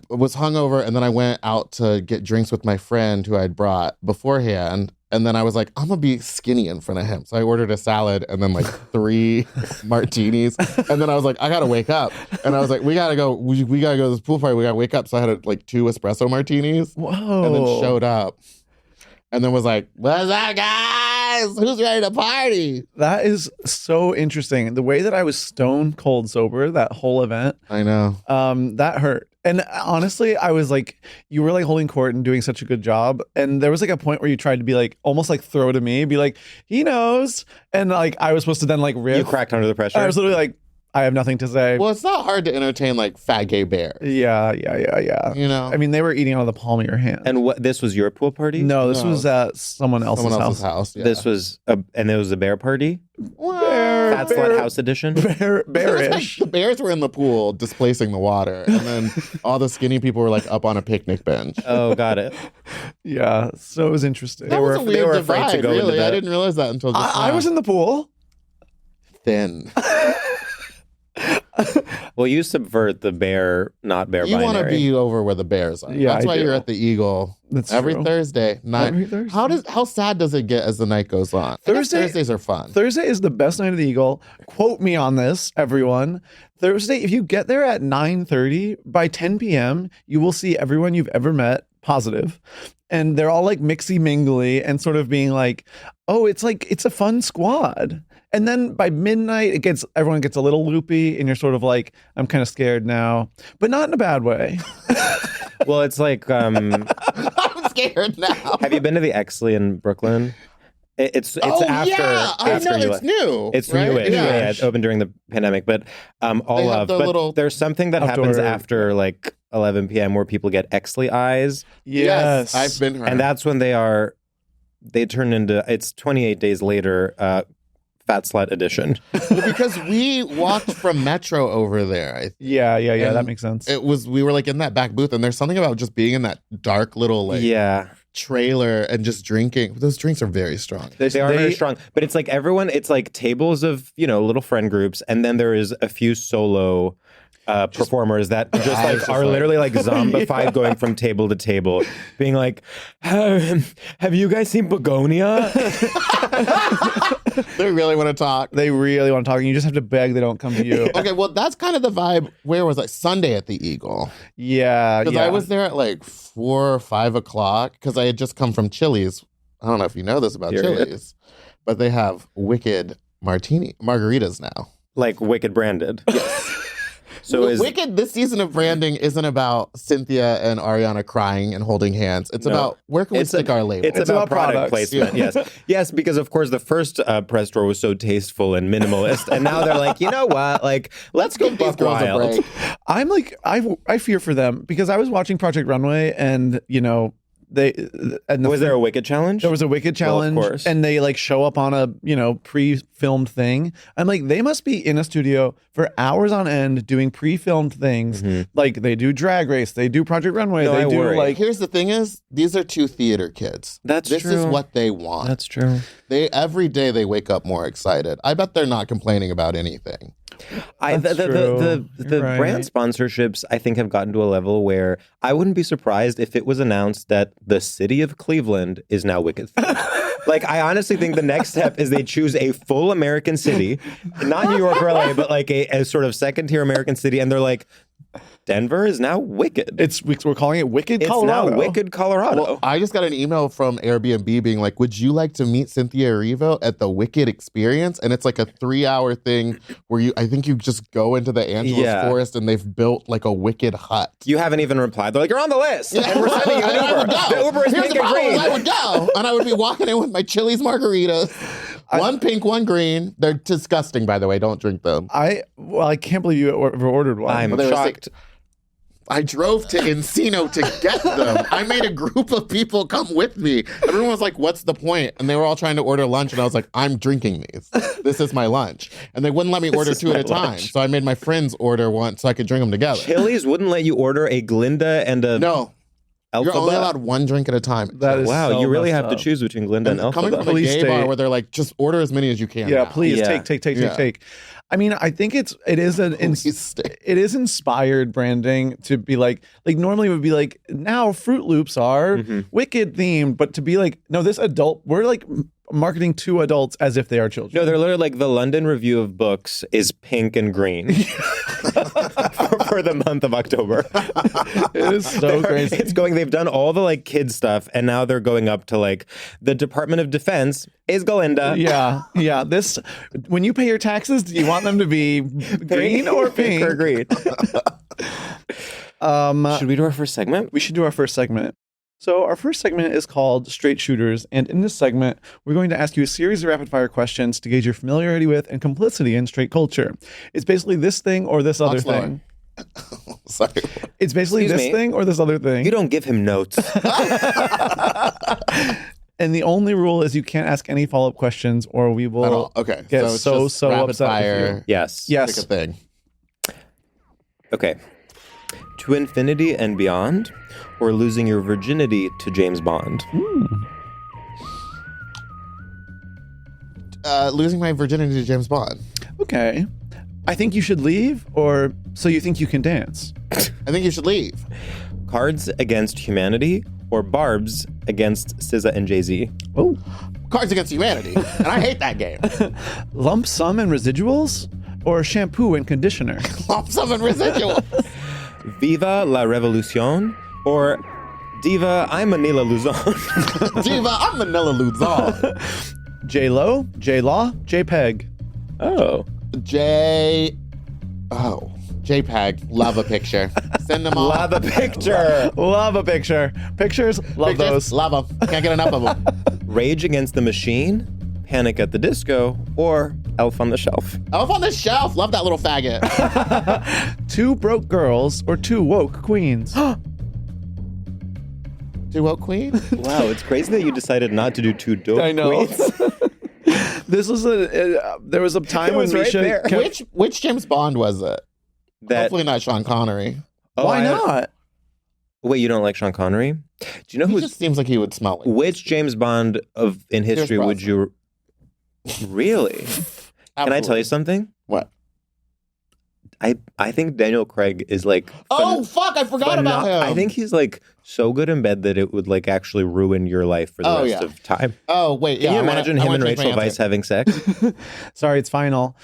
was hungover, and then I went out to get drinks with my friend who I'd brought beforehand. And then I was like, I'm gonna be skinny in front of him. So I ordered a salad and then like 3 martinis. And then I was like, I gotta wake up. And I was like, we gotta go to this pool party. We gotta wake up. So I had like 2 espresso martinis. Whoa. And then showed up. And then was like, what's up, guys? Who's ready to party? That is so interesting. The way that I was stone cold sober that whole event, I know. that hurt. And honestly, I was like, you were like holding court and doing such a good job. And there was like a point where you tried to be like, almost like throw to me, be like, he knows. And like, I was supposed to then like riff. You cracked under the pressure. I was literally like, I have nothing to say. Well, it's not hard to entertain like fat gay bears. Yeah. You know? I mean, they were eating out of the palm of your hand. And what? This was your pool party? No, this No. was at someone else's house. Yeah. This was and it was a bear party? Fat Bear- Slut House edition? Bearish. The bears were in the pool displacing the water, and then all the skinny people were like up on a picnic bench. Oh, got it. Yeah. So it was interesting. That was a weird were afraid to divide, go into really. I the- didn't realize that until just I now. was in the pool. Thin. Well, you subvert the bear, not bear You want to binary. be over where the bears are. Yeah, That's I why do. you're at the Eagle That's every true. Thursday night. Every Thursday. How sad does it get as the night goes on? I guess Thursday- Thursdays are fun. Thursday is the best night of the Eagle. Quote me on this, everyone. Thursday, if you get there at 9:30, by 10 p.m., you will see everyone you've ever met positive. And they're all like mixy mingly and sort of being like, oh, it's a fun squad. And then by midnight, everyone gets a little loopy, and you're sort of like, I'm kind of scared now, but not in a bad way. Well, it's like, I'm scared now. have you been to the Exley in Brooklyn? It's after. Yeah, I after know you it's new. It's right? newish. Yeah. Yeah, it opened during the pandemic, but They have the but little there's something that happens outdoor- after like 11 p.m. where people get Exley eyes, Yes. I've been her. and that's when they turn into. It's 28 days later. Fat Slut edition. Well, because we walked from Metro over there. Yeah. And That makes sense. We were like in that back booth, and there's something about just being in that dark little like Yeah, trailer and just drinking. Those drinks are very strong. they are very strong, but it's like everyone. It's like tables of little friend groups, and then there is a few solo performers that just like just are like- literally like zombified, going from table to table, being like, "Have you guys seen Begonia?" They really want to talk. They really want to talk, and you just have to beg they don't come to you. Okay, well, that's kind of the vibe. Where was I? Sunday at the Eagle. Yeah. Because I was there at like 4 or 5 o'clock because I had just come from Chili's. I don't know if you know this about Period. Chili's, but they have wicked margaritas now. Like Wicked branded. So is Wicked, this season of branding isn't about Cynthia and Ariana crying and holding hands. It's No. about where can we It's stick our label. It's, It's about about product products. placement. Yes, because of course the first press tour was so tasteful and minimalist, and now they're like, you know what? Like, let's go Give these buck girls a wild. break. I'm like, I fear for them because I was watching Project Runway, and Was there a Wicked challenge? There was a Wicked challenge, Well, of course. and they like show up on a pre-filmed thing. I'm like, they must be in a studio for hours on end doing pre-filmed things. Like they do Drag Race, they do Project Runway, No, they I do worry. like. Here's the thing: is these are two theater kids. That's this true. is what they want. That's true. They every day they wake up more excited. I bet they're not complaining about anything. That's The true. You're right. brand sponsorships, I think, have gotten to a level where I wouldn't be surprised if it was announced that the city of Cleveland is now Wicked themed. Like, I honestly think the next step is they choose a full American city, not New York or LA, but like a sort of second tier American city, and they're like, Denver is now Wicked. We're calling it Wicked It's Colorado. now Wicked Colorado. Well, I just got an email from Airbnb being like, would you like to meet Cynthia Erivo at the Wicked Experience? And it's like a 3-hour thing where I think you just go into the Angeles Yeah. Forest and they've built like a Wicked hut. You haven't even replied. They're like, you're on the list, and we're sending you And I an would Uber. go. The Uber is Here's pink the and problem, green. I would go, and I would be walking in with my Chili's margaritas. One pink, one green. They're disgusting, by the way. Don't drink them. I can't believe you ever ordered one. I'm Well, they were shocked. I drove to Encino to get them. I made a group of people come with me. Everyone was like, what's the point? And they were all trying to order lunch. And I was like, I'm drinking these. This is my lunch. And they wouldn't let me order is two at my a time. lunch. So I made my friends order one so I could drink them together. Chili's wouldn't let you order a Glinda and a No, Alpha. you're only allowed one drink at a time. That is Wow, so you really messed have to up. choose between Glinda and Alpha. Coming from a Police gay state. bar where they're like, just order as many as you can. Yeah, now. please Yeah. take. I mean, I think it is Police state. it is inspired branding to be like normally it would be like now Fruit Loops are Wicked themed, but to be like no, this adult we're like marketing to adults as if they are children. No, they're literally like the London Review of Books is pink and green for the month of October. It is so crazy. It's going. They've done all the like kid stuff, and now they're going up to like the Department of Defense is Glinda. Yeah. This when you pay your taxes, do you want them to be green or pink? or green. Should we do our first segment? We should do our first segment. So our first segment is called Straight Shooters, and in this segment, we're going to ask you a series of rapid-fire questions to gauge your familiarity with and complicity in straight culture. It's basically this thing or this other slower. thing. Sorry. It's basically Excuse this me? thing or this other thing. You don't give him notes. And the only rule is you can't ask any follow-up questions, or we I will don't- Okay. get it's so just rapid upset with fire. you. Yes. Pick Yes. a thing. Okay. To infinity and beyond, or losing your virginity to James Bond? Losing my virginity to James Bond. Okay. I think you should leave, or so you think you can dance. I think you should leave. Cards Against Humanity, or Barbs against SZA and Jay-Z? Oh. Cards Against Humanity. And I hate that game. Lump sum and residuals, or shampoo and conditioner. Lump sum and residual. Viva la Revolution, or Diva, I'm Manila Luzon? Diva, I'm Manila Luzon. J-Lo, J-Law, JPEG. Oh. JPEG. Love a picture. Send them all. Love a picture. Love a picture. Pictures, love Pictures, those. Love them. Can't get enough of them. Rage Against the Machine, Panic at the Disco, or Elf on the Shelf? Elf on the Shelf. Love that little faggot. 2 broke girls or 2 woke queens. Do what, Queen? Wow, it's crazy that you decided not to do 2 dope I know. queens. This was there was a time It was when right Misha there. kept- Which James Bond was it? That, Hopefully not Sean Connery. oh, Why not? Wait, you don't like Sean Connery? Do you know He who? just seems like he would smell like Which James Bond in history would you? Really? Can I tell you something? What? I think Daniel Craig is like. Oh, fuck. I forgot about him. I think he's like so good in bed that it would like actually ruin your life for the Oh, rest yeah. of time. Oh, wait. Can Yeah, you I wanna- imagine I him wanna and change my Rachel answer. Weisz having sex? Sorry, it's final.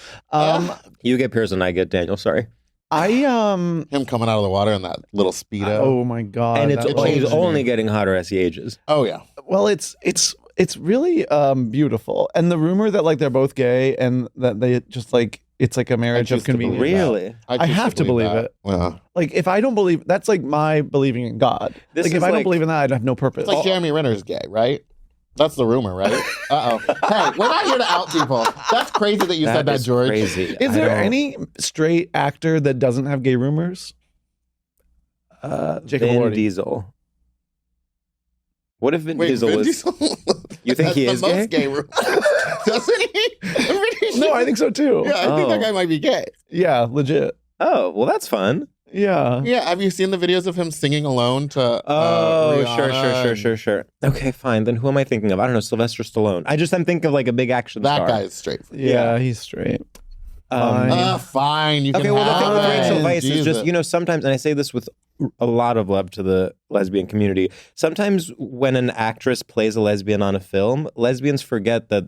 You get Pearson, I get Daniel. Sorry. I Him coming out of the water in that little Speedo. oh my god. And that he's was- only getting hotter as he ages. Oh, yeah. well, it's really beautiful. And the rumor that like they're both gay and that they just like it's like a marriage of choose to believe convenience. that. Really? I choose have to believe that. it. Yeah. Like if I don't believe that's like my believing in God. This Like if is I don't like- believe in that, I'd have no purpose. It's like Jeremy Renner's gay, right? That's the rumor, right? Uh-oh. Hey, we're not here to out people. That's crazy that you said that, is George. crazy. Is I there don't- any straight actor that doesn't have gay rumors? Jacob Vin Elordi. Diesel? What if Vin Wait, Diesel Vin was... Diesel? You think he is That's the most gay? Doesn't he? I'm pretty No, sure. I think so too. Yeah, I think that Oh. guy might be gay. Yeah, legit. Oh, well, that's fun. Yeah. Yeah, have you seen the videos of him singing alone to Oh, Rihanna sure. Okay, fine. Then who am I thinking of? I don't know, Sylvester Stallone. I'm thinking of like a big action That star. guy is straight. Yeah, he's straight. Fine. You can Okay, well, the thing with have Rachel it. Weisz is Jesus. just, sometimes, and I say this with a lot of love to the lesbian community, sometimes when an actress plays a lesbian on a film, lesbians forget that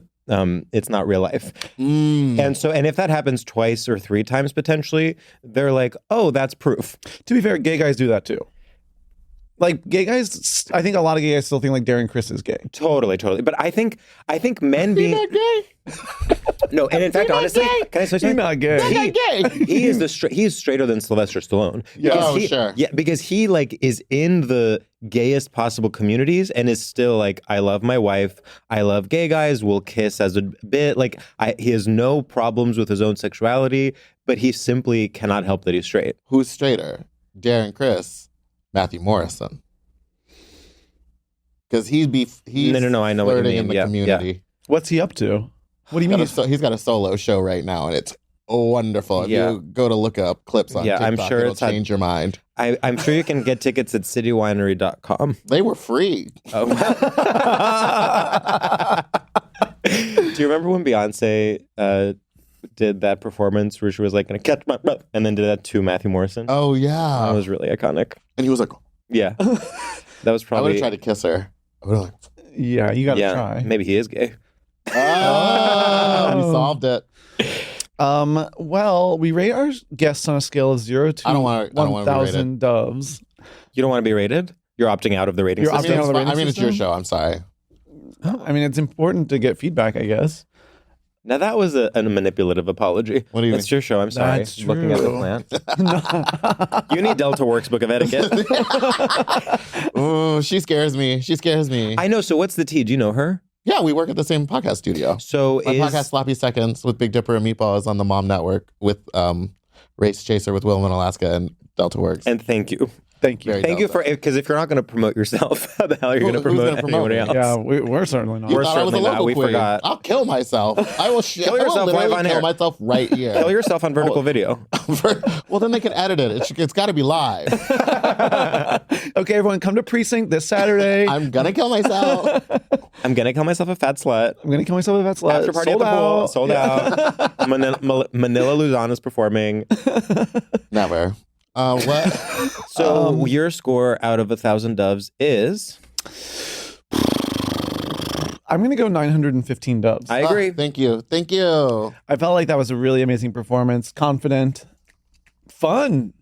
it's not real life. And if that happens twice or 3 times potentially, they're like, oh, that's proof. To be fair, gay guys do that too. Like gay guys, I think a lot of gay guys still think like Darren Criss is gay. Totally. But I think men being no, and in fact, honestly, can I say He's something? not gay. He is straighter than Sylvester Stallone. Yeah. Because Oh, sure. Yeah, because he like is in the gayest possible communities and is still like, I love my wife, I love gay guys, we'll kiss as a bit. Like he has no problems with his own sexuality, but he simply cannot help that he's straight. Who's straighter? Darren Criss, Matthew Morrison. Because he's No, I know what you flirting mean. in the Yeah, community. What's he up to? What do you mean? He's got a solo show right now, and it's wonderful. If Yeah. you go to look up clips on Yeah, TikTok, I'm sure it'll it's had- change your mind. I'm sure you can get tickets at citywinery.com. They were free. Oh. Do you remember when Beyonce did that performance where she was like, gonna catch my breath, and then did that to Matthew Morrison? Oh, yeah. That was really iconic. And he was like, Yeah. That was I would probably... have tried to kiss her. I would have like, Yeah, you gotta yeah, try. maybe he is gay. oh, we solved it. Well, we rate our guests on a scale of 0 to I don't wanna be 1,000 doves. You don't want to be rated? You're opting out of the rating You're system? opting out of the rating I mean, it's your system? show. I'm sorry. I mean, it's important to get feedback, I guess. Now, that was a manipulative apology. What do you It's mean? your show. I'm sorry. That's Looking at the true. plant. You need Delta Works Book of Etiquette. Oh, she scares me. She scares me. I know. So what's the tea? Do you know her? Yeah, we work at the same podcast studio. So My podcast, Sloppy Seconds, with Big Dipper and Meatball, is on the Mom Network with Race Chaser with Willem and Alaska and Delta Works. And thank you. Thank you. Very Thank you Delta. for... Because if you're not going to promote yourself, how the hell are you going to Who's promote gonna promote anyone me? else? Yeah, we're certainly not. You We're thought I was a certainly not. local We queen. forgot. I'll kill myself. I will Kill yourself literally live on kill air. myself right here. Kill yourself on vertical video. Well, then they can edit it. It's got to be live. Okay, everyone, come to Precinct this Saturday. I'm gonna kill myself. I'm going to call myself a fat slut. I'm gonna kill myself if that's left. After party at the pool. Sold out. Manila Luzon is performing. Never. What? So your score out of 1,000 doves is... I'm gonna go 915 dubs. I agree. Thank you. Thank you. I felt like that was a really amazing performance. Confident, fun.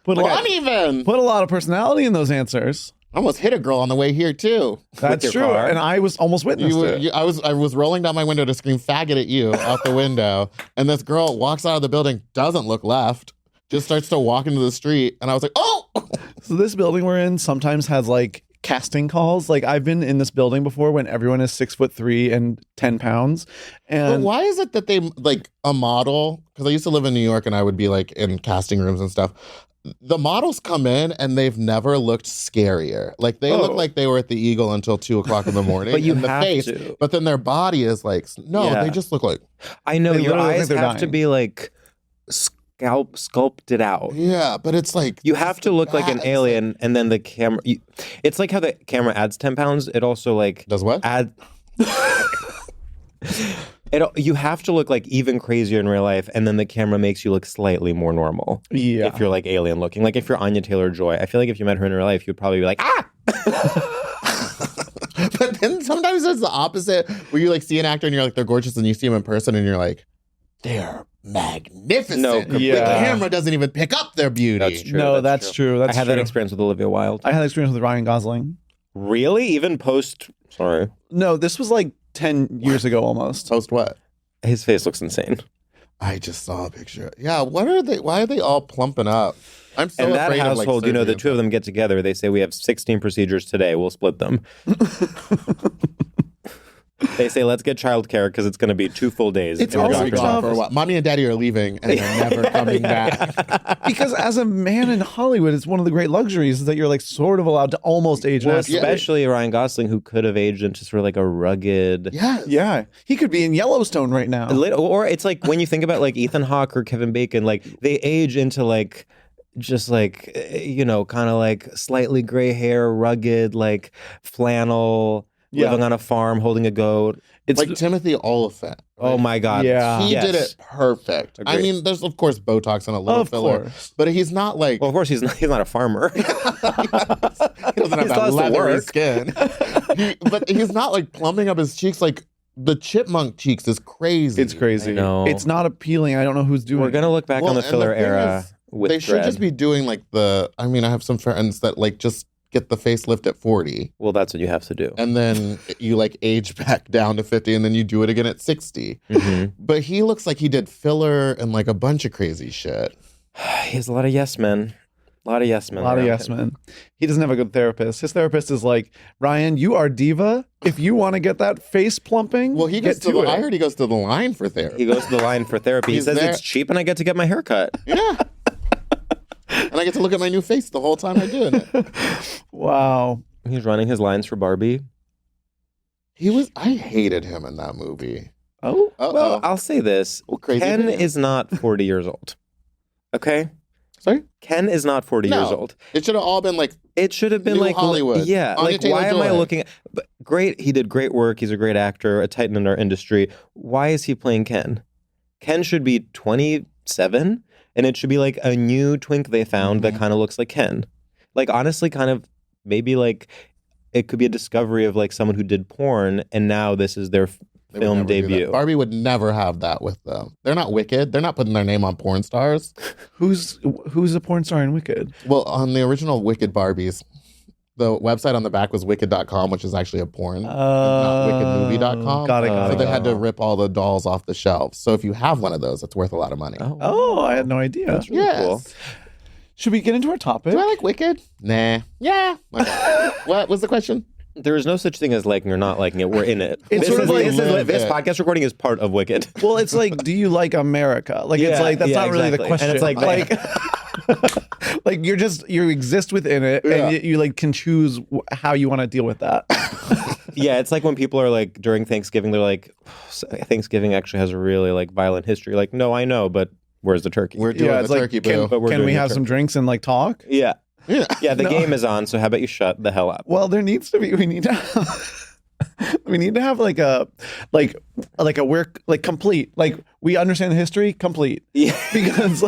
Put a lot of personality in those answers. I almost hit a girl on the way here too. That's your true, car? and I was almost witnessed it. I was rolling down my window to scream faggot at you out the window, and this girl walks out of the building, doesn't look left, just starts to walk into the street, and I was like, oh! So this building we're in sometimes has like casting calls. Like I've been in this building before when everyone is 6'3" and 10 pounds. But And why is it that they like a model? Because I used to live in New York, and I would be like in casting rooms and stuff. The models come in and they've never looked scarier. Like they look like they were at the Eagle until 2:00 in the morning. But you in the have face, to. But then their body is like, no, Yeah. they just look like, I know They your literally look like eyes they're have to dying. be like sculpted out. yeah, but it's like, You have to look like an It's alien, and then the camera. It's like how the camera adds 10 pounds. It also like does what? add. You have to look like even crazier in real life, and then the camera makes you look slightly more normal. yeah, If you're like alien looking, like if you're Anya Taylor-Joy, I feel like if you met her in real life, you'd probably be like, ah. But then sometimes it's the opposite, where you like see an actor and you're like, they're gorgeous, and you see them in person and you're like, they're magnificent. No, the yeah. camera doesn't even pick up their beauty. That's true. no, that's true. That's I had true. that experience with Olivia Wilde. I had that experience with Ryan Gosling. Really? Even post? Sorry, No, this was like 10 years ago almost. Post what? his face looks insane. I just saw a picture. Yeah, what are they? Why are they all plumping up? I'm so And that afraid household, of, like, the surgery. two of them get together. They say we have 16 procedures today. We'll split them. They say, let's get childcare because it's going to be 2 full days. It's in the also doctor's tough. office. For what? Mommy and daddy are leaving and they're never coming back. Because as a man in Hollywood, it's one of the great luxuries is that you're like sort of allowed to almost age Well, naturally. especially Ryan Gosling, who could have aged into sort of like a rugged. Yes. Yeah, he could be in Yellowstone right now. Or it's like when you think about like Ethan Hawke or Kevin Bacon, like they age into like just like, kind of like slightly gray hair, rugged, like flannel, living on a farm, holding a goat. It's Like Timothy Oliphant. Oh my God. Yeah. He Yes. did it perfect. I Agreed. mean, there's of course Botox and a little Of filler, course. but he's not like Well, of course, he's not a farmer. he doesn't have He that still has to leathery work. skin. But he's not like plumping up his cheeks like the chipmunk cheeks is crazy. It's crazy. I know. It's not appealing. I don't know who's doing We're going to look back Well, on the and filler thing era is, with they should dread. just be doing like I have some friends that like just get the facelift at 40 Well, that's what you have to do. and then you like age back down to 50 and then you do it again at 60. Mhm. But he looks like he did filler and like a bunch of crazy shit. He has a lot of yes men. A lot of yes men. A lot of around yes him. men. He doesn't have a good therapist. His therapist is like, Ryan, you are diva. If you want to get that face plumping, Well, he get gets to it. I heard he goes to the line for therapy. He goes to the line for therapy. He He's says there. it's cheap and I get to get my hair cut. Yeah. And I get to look at my new face the whole time I do it. Wow. He's running his lines for Barbie. I hated him in that movie. Oh, Well, I'll say this. crazy Ken opinion. is not 40 years old. Okay? Sorry? Ken is not 40 years No. old. It should have all been like It should have been New like Hollywood. Yeah, Anya like why am I Taylor-Joy. looking at but great, he did great work. He's a great actor, a titan in our industry. Why is he playing Ken? Ken should be 27 and it should be like a new twink they found that kind of looks like Ken. Like honestly kind of maybe like it could be a discovery of like someone who did porn and now this is their they would film never do that. debut. Barbie would never have that with them. They're not Wicked. They're not putting their name on porn stars. who's a porn star in Wicked? Well, on the original Wicked Barbies, the website on the back was wicked.com, which is actually a porn, not wickedmovie.com. Got it. So they had to rip all the dolls off the shelves. So if you have one of those, it's worth a lot of money. Oh, I had no idea. That's really Yes. cool. Should we get into our topic? Do I like Wicked? Nah. Yeah. Okay. What was the question? There is no such thing as liking or not liking it. We're in it. It's sort of like- this podcast recording is part of Wicked. Well, it's like, do you like America? Like, it's Yeah, like, that's yeah, not really the exactly. And question. it's like you exist within it Yeah. and you like can choose how you want to deal with that. Yeah, it's like when people are like during Thanksgiving, they're like, Thanksgiving actually has a really like violent history. Like, no, I know, but where's the turkey? We're doing Yeah, the it's like, turkey can- boo. But we're Can doing we the have some turkey. drinks and like talk? Yeah, Yeah. yeah. The No. game is on, so how about you shut the hell up? Well, there needs to be. We need to. We need to have like a work like complete. Like we understand the history complete. Yeah. Because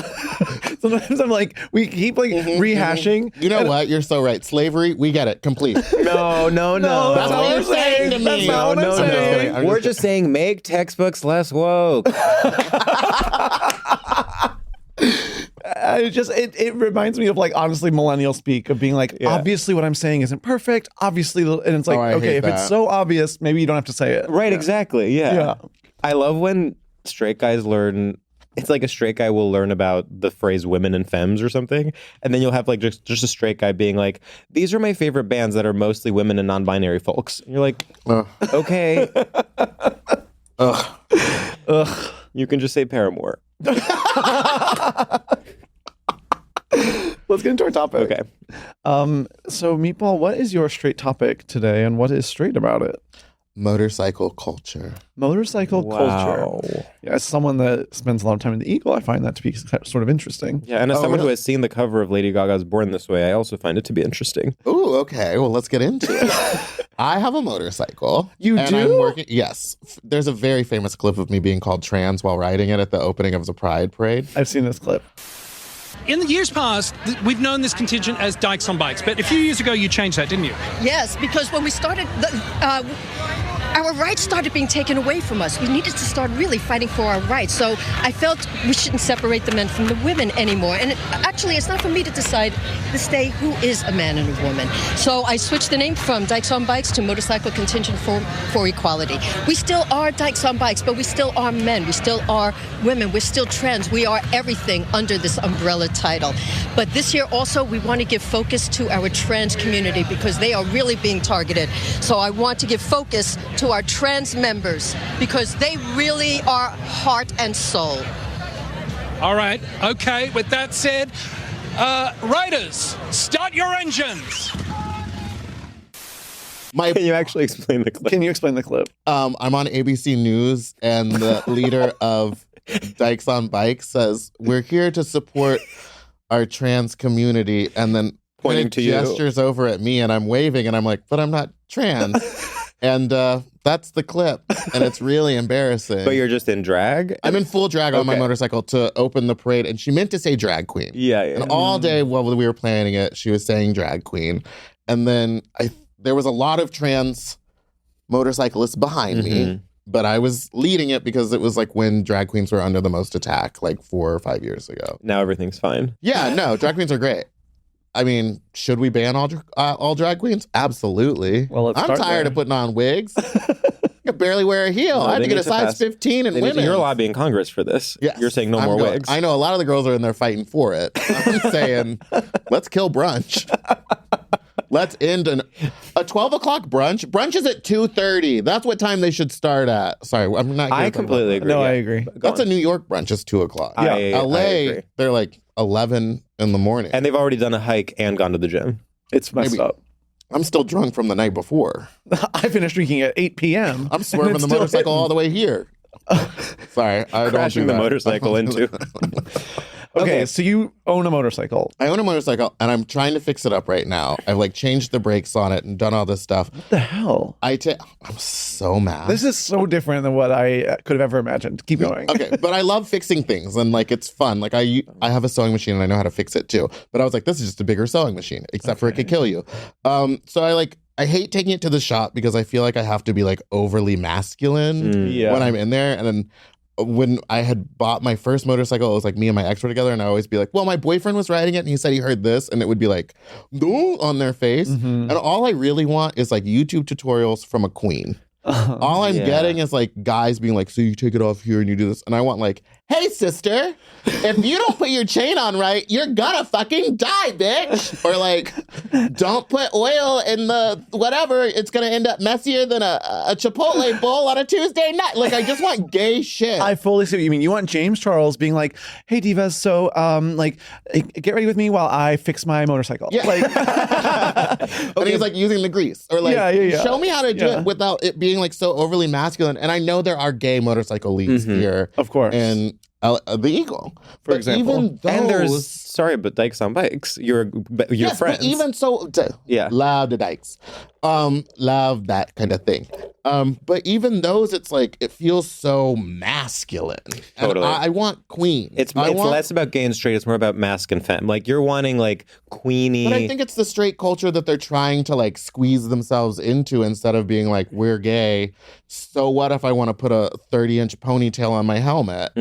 sometimes I'm like we keep like rehashing. You know what? You're so right. Slavery, we get it. Complete. No, No, no. that's not what I'm saying. to me. That's not what I'm no, saying. I'm We're just just saying make textbooks less woke. It reminds me of like honestly millennial speak of being like obviously what I'm saying isn't perfect. Obviously, and it's like I okay, hate if it's that. so obvious, maybe you don't have to say it. Right, exactly. Yeah. Yeah. I love when straight guys learn. It's like a straight guy will learn about the phrase women and femmes or something. And then you'll have like just a straight guy being like, these are my favorite bands that are mostly women and non-binary folks. And you're like, okay. Ugh. You can just say Paramore. Let's get into our topic. Okay. So Meatball, what is your straight topic today, and what is straight about it? Motorcycle culture. Motorcycle culture. Wow. Yeah, as someone that spends a lot of time in the Eagle, I find that to be sort of interesting. Yeah, and as someone who really? has seen the cover of Lady Gaga's Born This Way, I also find it to be interesting. Ooh, okay. Well, let's get into it. I have a motorcycle. You and do? I'm working. Yes. There's a very famous clip of me being called trans while riding it at the opening of the Pride Parade. I've seen this clip. In the years past, we've known this contingent as Dykes on Bikes, but a few years ago you changed that, didn't you? Yes, because when we started, our rights started being taken away from us. We needed to start really fighting for our rights. So I felt we shouldn't separate the men from the women anymore. And actually, it's not for me to decide this day who is a man and a woman. So I switched the name from Dykes on Bikes to Motorcycle Contingent for Equality. We still are Dykes on Bikes, but we still are men. We still are women. We're still trans. We are everything under this umbrella title. But this year also, we want to give focus to our trans community because they are really being targeted. So I want to give focus to our trans members because they really are heart and soul. All right. Okay. With that said, writers, start your engines. Can you actually explain the clip? Can you explain the clip? I'm on ABC News, and the leader of Dykes on Bikes says, "We're here to support our trans community," and then Pointing to you. gestures over at me, and I'm waving, and I'm like, "But I'm not trans." And that's the clip, and it's really embarrassing. But you're just in drag? I'm in full drag on my Okay. motorcycle to open the parade, and she meant to say drag queen. Yeah. And all day while we were planning it, she was saying drag queen. And then there was a lot of trans motorcyclists behind me, but I was leading it because it was like when drag queens were under the most attack, like 4 or 5 years ago. Now everything's fine. Yeah, no, drag queens are great. I mean, should we ban all drag queens? Absolutely. Well, let's I'm start tired there. of putting on wigs. I can barely wear a heel. No, I had they to get need a to size pass- 15 in women. You're lobbying Congress for this. Yes. You're saying no I'm more going- wigs. I know a lot of the girls are in there fighting for it. I'm saying, let's kill brunch. Let's end a 12 o'clock brunch. Brunch is at 2:30. That's what time they should start at. Sorry, I'm not. I completely agree. No, yeah. I agree. Go That's on. a New York brunch. It's 2 o'clock. I LA, agree. they're like 11 in the morning. And they've already done a hike and gone to the gym. It's messed Maybe. up. I'm still drunk from the night before. I finished drinking at 8 p.m. I'm swerving the motorcycle all the way here. Sorry, I Crashing the don't do that. motorcycle into. Okay, so you own a motorcycle. I own a motorcycle and I'm trying to fix it up right now. I've like changed the brakes on it and done all this stuff. What the hell? I'm so mad. This is so different than what I could have ever imagined. Keep going. Okay, but I love fixing things and like it's fun. Like I have a sewing machine and I know how to fix it too. But I was like, this is just a bigger sewing machine, except for it could kill you. So I hate taking it to the shop because I feel like I have to be like overly masculine Yeah. when I'm in there. And then when I had bought my first motorcycle, it was like me and my ex were together, and I always be like, well, my boyfriend was riding it and he said he heard this, and it would be like, "No," on their face. And all I really want is like YouTube tutorials from a queen. All I'm getting is like guys being like, so you take it off here and you do this. And I want like, hey, sister, if you don't put your chain on right, you're gonna fucking die, bitch. Or like, don't put oil in the whatever. It's gonna end up messier than a Chipotle bowl on a Tuesday night. Like, I just want gay shit. I fully see what you mean. You want James Charles being like, "Hey divas, so like, get ready with me while I fix my motorcycle." Yeah. Like, And he's like using the grease. Or like, Yeah. show me how to do it without it being like so overly masculine. And I know there are gay motorcycle leagues here. Of course. And the Eagle. For example. Even those, And there's, sorry, but Dykes on Bikes. You're yes, friends. but even so, Yeah. love the Dykes. Love that kind of thing. But even those, it's like, it feels so masculine. And Totally. I want queen. It's I want, less about gay and straight. It's more about mask and femme. Like you're wanting like queenie. But I think it's the straight culture that they're trying to like squeeze themselves into instead of being like, we're gay. So what if I want to put a 30-inch ponytail on my helmet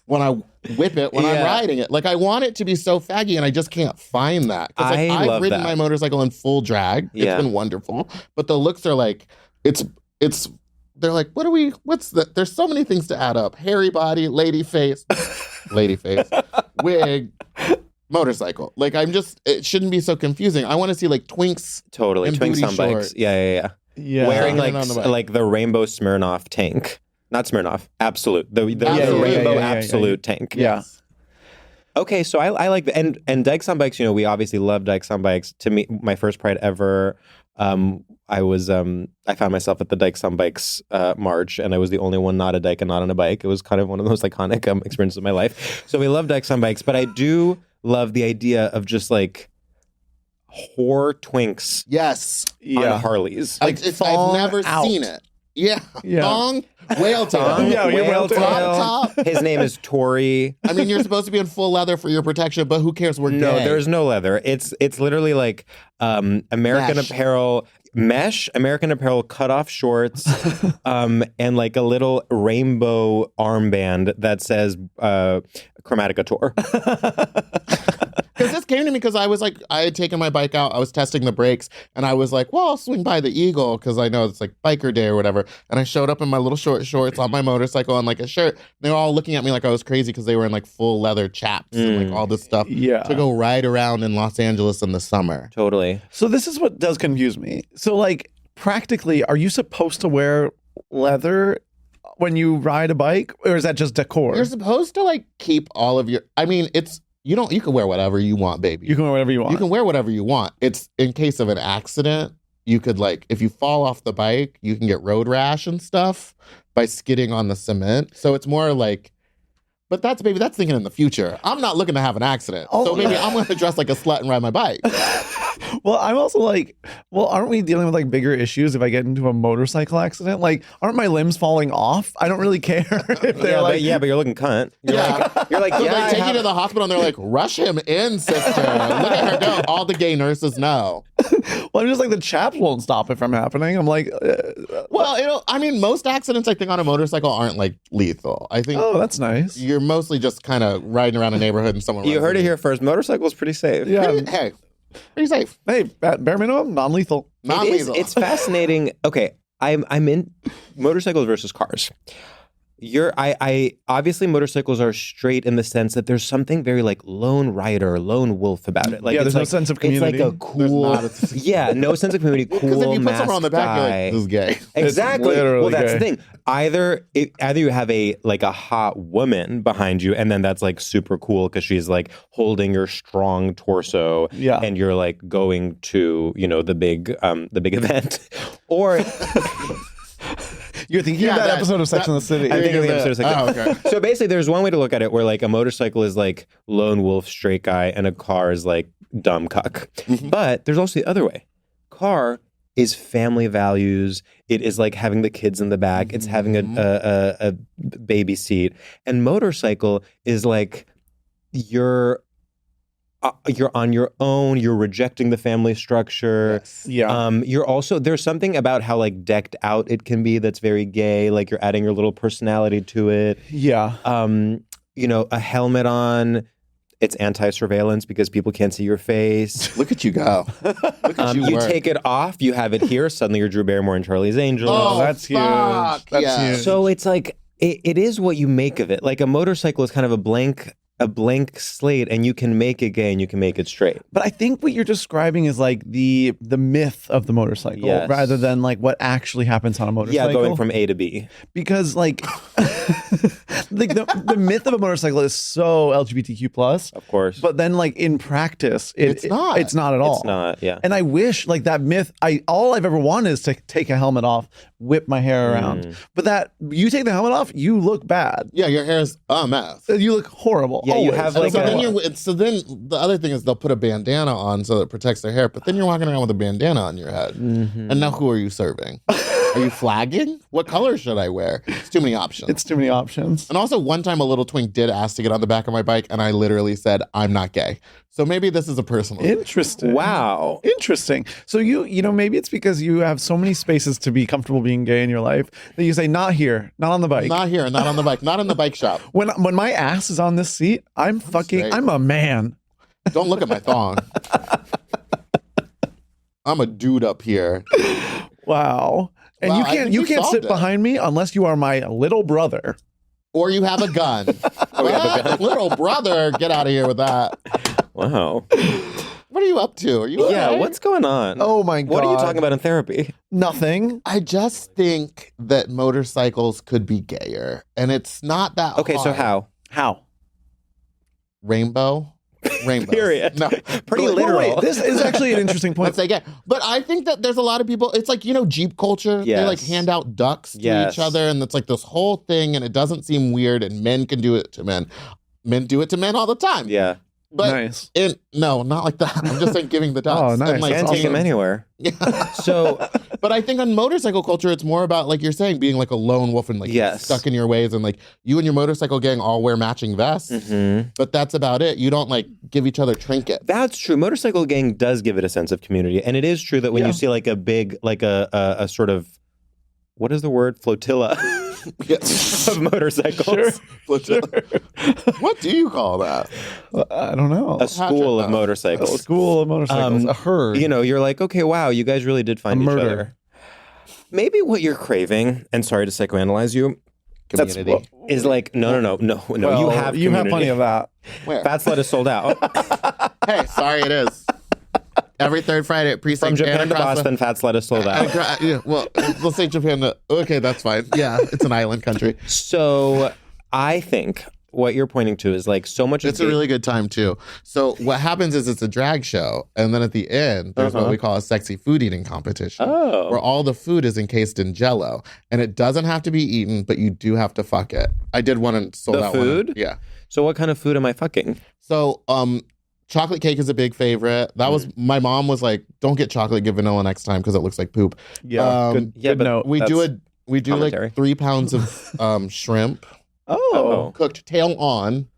when I whip it, when I'm Yeah. riding it? Like, I want it to be so faggy and I just can't find that. Because like, I I've love ridden that. my motorcycle in full drag. It's Yeah. been wonderful. But the looks are like, they're like, what's the, there's so many things to add up. Hairy body, lady face, wig, motorcycle. Like, it shouldn't be so confusing. I want to see like twinks. Totally. and Twinks booty on bikes. shorts. Yeah. yeah. Wearing Walking on the bike. like the rainbow Smirnoff tank. Not Smirnoff. Absolute. The Yeah, rainbow yeah. absolute tank. Yeah. Okay, so I like the and Dykes on Bikes, we obviously love Dykes on Bikes. To me, my first Pride ever, I found myself at the Dykes on Bikes march, and I was the only one not a dyke and not on a bike. It was kind of one of those iconic experiences of my life. So we love Dykes on Bikes, but I do love the idea of just like whore twinks Yes. on Harleys. I've thong never out. seen it. Yeah. Yeah. Thong, whale tail. Yeah, you're whale tail. Crop top. His name is Tori. I mean, you're supposed to be in full leather for your protection, but who cares? We're No, gay. there's no leather. It's literally like American Mesh. Apparel mesh, American Apparel cutoff shorts, and like a little rainbow armband that says Chromatica Tour. Because this came to me because I was like, I had taken my bike out, I was testing the brakes, and I was like, well, I'll swing by the Eagle because I know it's like biker day or whatever. And I showed up in my little short shorts on my motorcycle and like a shirt. They were all looking at me like I was crazy because they were in like full leather chaps and like all this stuff to go ride around in Los Angeles in the summer. Totally. So this is what does confuse me. So like practically, are you supposed to wear leather when you ride a bike, or is that just decor? You're supposed to like keep all of your, I mean, it's, you can wear whatever you want, baby. You can wear whatever you want. You can wear whatever you want. It's in case of an accident, you could like, if you fall off the bike, you can get road rash and stuff by skidding on the cement. So it's more like, but that's thinking in the future. I'm not looking to have an accident. So maybe I'm going to dress like a slut and ride my bike. Well, I'm also like, well, aren't we dealing with like bigger issues if I get into a motorcycle accident? Like, aren't my limbs falling off? I don't really care if they're but you're looking cunt. You're like, So yeah, they take you to the hospital and they're like, rush him in, sister. Look at her go. All the gay nurses know. Well, I'm just like, the chaps won't stop it from happening. I'm like, Well, I mean, most accidents I think on a motorcycle aren't like lethal. I think oh, that's nice. you're mostly just kind of riding around a neighborhood and someone. You runs heard it into here first. Motorcycle's pretty safe. Yeah. Hey, pretty safe. Hey, bare minimum, non-lethal. Non-lethal. It's fascinating. Okay, I'm in motorcycles versus cars. I obviously motorcycles are straight in the sense that there's something very like lone rider, lone wolf about it. Like Yeah, it's there's no like, sense of community. It's like a cool, no sense of community. Cool, Because if you put someone on the back, guy. you're like, this is gay. Exactly. literally Well, that's gay. the thing. Either you have a hot woman behind you, and then that's like super cool because she's like holding your strong torso, Yeah. and you're like going to the big event, or You're thinking of that episode of Sex and the City. I think of the episode of Sex and the okay. So basically, there's one way to look at it where like a motorcycle is like lone wolf, straight guy, and a car is like dumb cuck. But there's also the other way. Car is family values. It is like having the kids in the back. It's having a baby seat. And motorcycle is like you're on your own. You're rejecting the family structure. Yeah. You're also, there's something about how like decked out it can be that's very gay. Like you're adding your little personality to it. Yeah. A helmet on. It's anti-surveillance because people can't see your face. Look at you go. Look at You work. take it off, you have it here. Suddenly you're Drew Barrymore and Charlie's Angels. Oh, that's huge. fuck, That's yeah. huge. So it's like, it is what you make of it. Like a motorcycle is kind of a blank slate, and you can make it gay and you can make it straight. But I think what you're describing is like the myth of the motorcycle Yes. rather than like what actually happens on a motorcycle. Yeah, going from A to B. Because like like the myth of a motorcycle is so LGBTQ plus, Of course. but then like in practice It's not. it's not at all. It's not, yeah. And I wish like that myth, all I've ever wanted is to take a helmet off, whip my hair around. But that you take the helmet off, you look bad. Yeah, your hair is a mess. You look horrible. Yeah, you always. have, And like, so, a- then the other thing is they'll put a bandana on so that it protects their hair, but then you're walking around with a bandana on your head. And now who are you serving? Are you flagging? What color should I wear? It's too many options. It's too many options. And also, one time a little twink did ask to get on the back of my bike, and I literally said, I'm not gay. So maybe this is a personal thing. Interesting. Wow. Interesting. So maybe it's because you have so many spaces to be comfortable being gay in your life that you say, not here, not on the bike. Not here, not on the bike, not in the bike shop. When my ass is on this seat, I'm straight. a man. Don't look at my thong. I'm a dude up here. Wow. And Wow, you I can't think you we can't solved sit it. behind me unless you are my little brother. Or you have a gun. Little brother, get out of here with that. Wow. What are you up to? Are you Yeah, okay? what's going on? Oh my God. What are you talking about in therapy? Nothing. I just think that motorcycles could be gayer. And it's not that Okay, so hard. how? Rainbow? Rainbow. Period. No. Pretty But, literal. Wait, this is actually an interesting point. Let's say gay. But I think that there's a lot of people, it's like, Jeep culture. They like Yes. hand out ducks to Yes. each other. And it's like this whole thing. And it doesn't seem weird. And men can do it to men. Men do it to men all the time. Yeah. But Nice. no, not like that. I'm just saying giving the ducks. Oh, nice. And, like, Can't take him anywhere. So, But I think on motorcycle culture, it's more about, like you're saying, being like a lone wolf and like Yes. stuck in your ways. And like you and your motorcycle gang all wear matching vests. But that's about it. You don't like give each other trinkets. that's true. Motorcycle gang does give it a sense of community. And it is true that when you see like a big, like a sort of, what is the word? Flotilla. of motorcycles. What do you call that? I don't know. A school of A motorcycles. school of motorcycles. A herd. You know, you're like, okay, wow, you guys really did find each murder. other. Maybe what you're craving, and sorry to psychoanalyze you, Community. is like, no. Well, you have plenty of that. Where? Fat Slut is sold out. Hey, sorry, it is. Every third Friday at Precinct. From Japan and to across Boston, Fat Slut is sold out. Yeah, well, let's say Japan. Okay, that's fine. Yeah, it's an island country. So I think what you're pointing to is like so much. It's a really good time too. So what happens is it's a drag show, and then at the end there's what we call a sexy food eating competition, where all the food is encased in Jell-O, and it doesn't have to be eaten, but you do have to fuck it. I did one and sold out food. one. Yeah. So what kind of food am I fucking? So chocolate cake is a big favorite. That was my mom was like, "Don't get chocolate, get vanilla next time because it looks like poop." Yeah. Good but note. We do commentary. like 3 pounds of shrimp Oh. cooked tail on,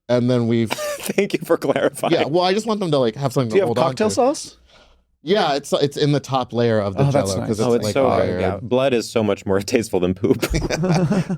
and then we've Thank you for clarifying. yeah. Well, I just want them to like have something Do you to have hold on cocktail to. sauce? Yeah, it's in the top layer of the Oh, that's Jell-O nice. because Oh, it's like so layered. good. Yeah. Blood is so much more tasteful than poop.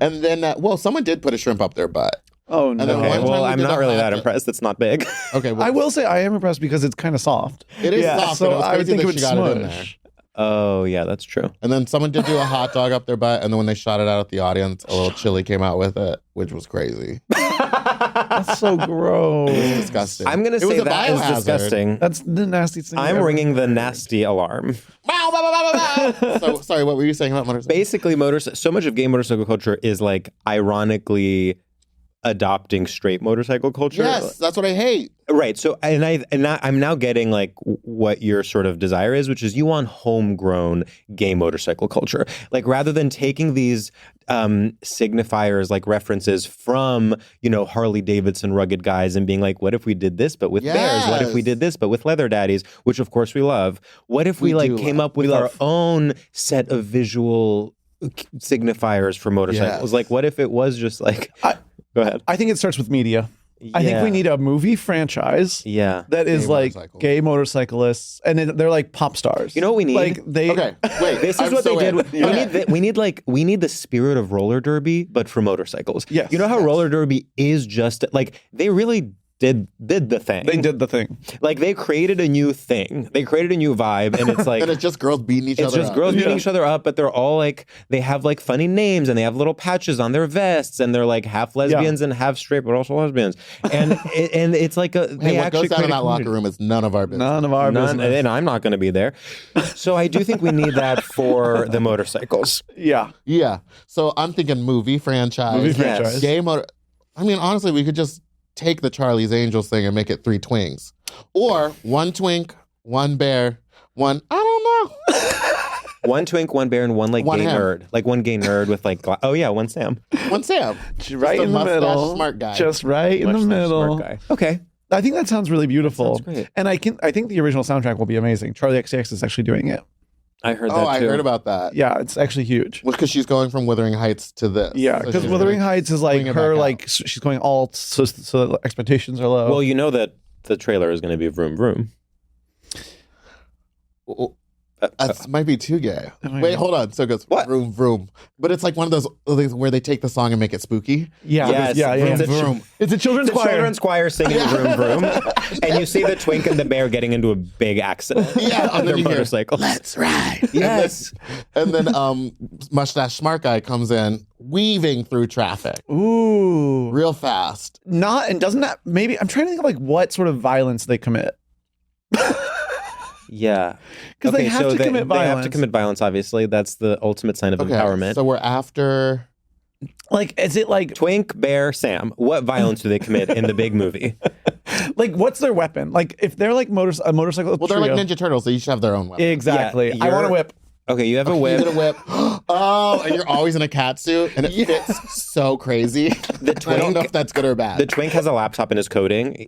And then well, someone did put a shrimp up their butt. Oh, then no. one Okay, time well, we I'm did not a really hot that dog. impressed. It's not big. Okay, well, I will say I am impressed because it's kind of soft. it is Yeah, soft. so but it was I would crazy think that it would she got it in there. smush. Oh, yeah, that's true. And then someone did do a hot dog up their butt, and then when they shot it out at the audience, a little chili came out with it, which was crazy. That's so gross. It's disgusting. I'm going to It was say a that is biohazard. disgusting. That's the nastiest thing. I'm ever. ringing the nasty alarm. So sorry, what were you saying about motorcycles? Basically, so much of gay motorcycle culture is like ironically adopting straight motorcycle culture. Yes, that's what I hate. Right. So, I'm now getting like what your sort of desire is, which is you want homegrown gay motorcycle culture. Like rather than taking these signifiers like references from, Harley Davidson rugged guys and being like, what if we did this, but with bears? What if we did this, but with leather daddies, which of course we love? What if we like came up with our own set of visual signifiers for motorcycles? Yes. Like, what if it was just like, go ahead. I think it starts with media. I think we need a movie franchise Yeah. that is Gay like motorcycles. gay motorcyclists, and they're like pop stars. You know what we need? Like they. Okay, wait. This is I'm what so they did. in. We need the spirit of roller derby, but for motorcycles. Yes. You know how roller derby is just like they really did the thing. They did the thing. Like they created a new thing. They created a new vibe, and it's like And it's just girls beating each it's other just up. girls beating each other up, but they're all like they have like funny names and they have little patches on their vests, and they're like half lesbians and half straight, but also lesbians. And and it's like Hey, they what actually goes down in created that locker room is none of our business. None of our business. and I'm not going to be there. So I do think we need that for the motorcycles. Yeah. Yeah. So I'm thinking movie franchise. Movie franchise. Gay motor. I mean, honestly, we could just take the Charlie's Angels thing and make it 3 twinks. Or 1 twink, 1 bear, 1, I don't know. 1 twink, 1 bear, and 1 like One gay ham. nerd. Like 1 gay nerd with like 1 Sam. 1 Sam. Right a in the mustache middle. smart guy. Just right in the Much less middle. smart guy. Okay. I think that sounds really beautiful. Sounds great. And I think the original soundtrack will be amazing. Charlie XCX is actually doing it. I heard that Oh, I too. heard about that. Yeah, it's actually huge. Well, because she's going from Wuthering Heights to this. Yeah, So because she's Wuthering gonna Heights is like bring it her, back like out. she's going alt, so the expectations are low. Well, you know that the trailer is going to be Vroom Vroom. Oh, that might be too gay. might Wait, be. hold on. So it goes What? vroom vroom, but it's like one of those things where they take the song and make it spooky. yeah, Yes, yeah, yeah. vroom, It's vroom. a children's The choir. children's choir singing Vroom Vroom. And you see the twink and the bear getting into a big accident. Yeah, on and their then you hear, motorcycles. Let's ride. Yes. And then mustache smart guy comes in, weaving through traffic Ooh, real fast. not and doesn't that maybe? I'm trying to think of like what sort of violence they commit. Yeah. 'Cause they have to commit They have to violence. commit violence, obviously. That's the ultimate sign of Okay, empowerment. so we're after. Like, is it like Twink, bear, Sam. What violence do they commit in the big movie? like what's their weapon? Like if they're like a motorcycle. Well, they're like trio- Ninja Turtles. They each have their own weapon. Exactly. Yeah, I want a you're- whip. Okay, you have a You whip. get a whip. Oh, and you're always in a cat suit, and it fits so crazy. I don't know if that's good or bad. The twink has a laptop in his coding. He's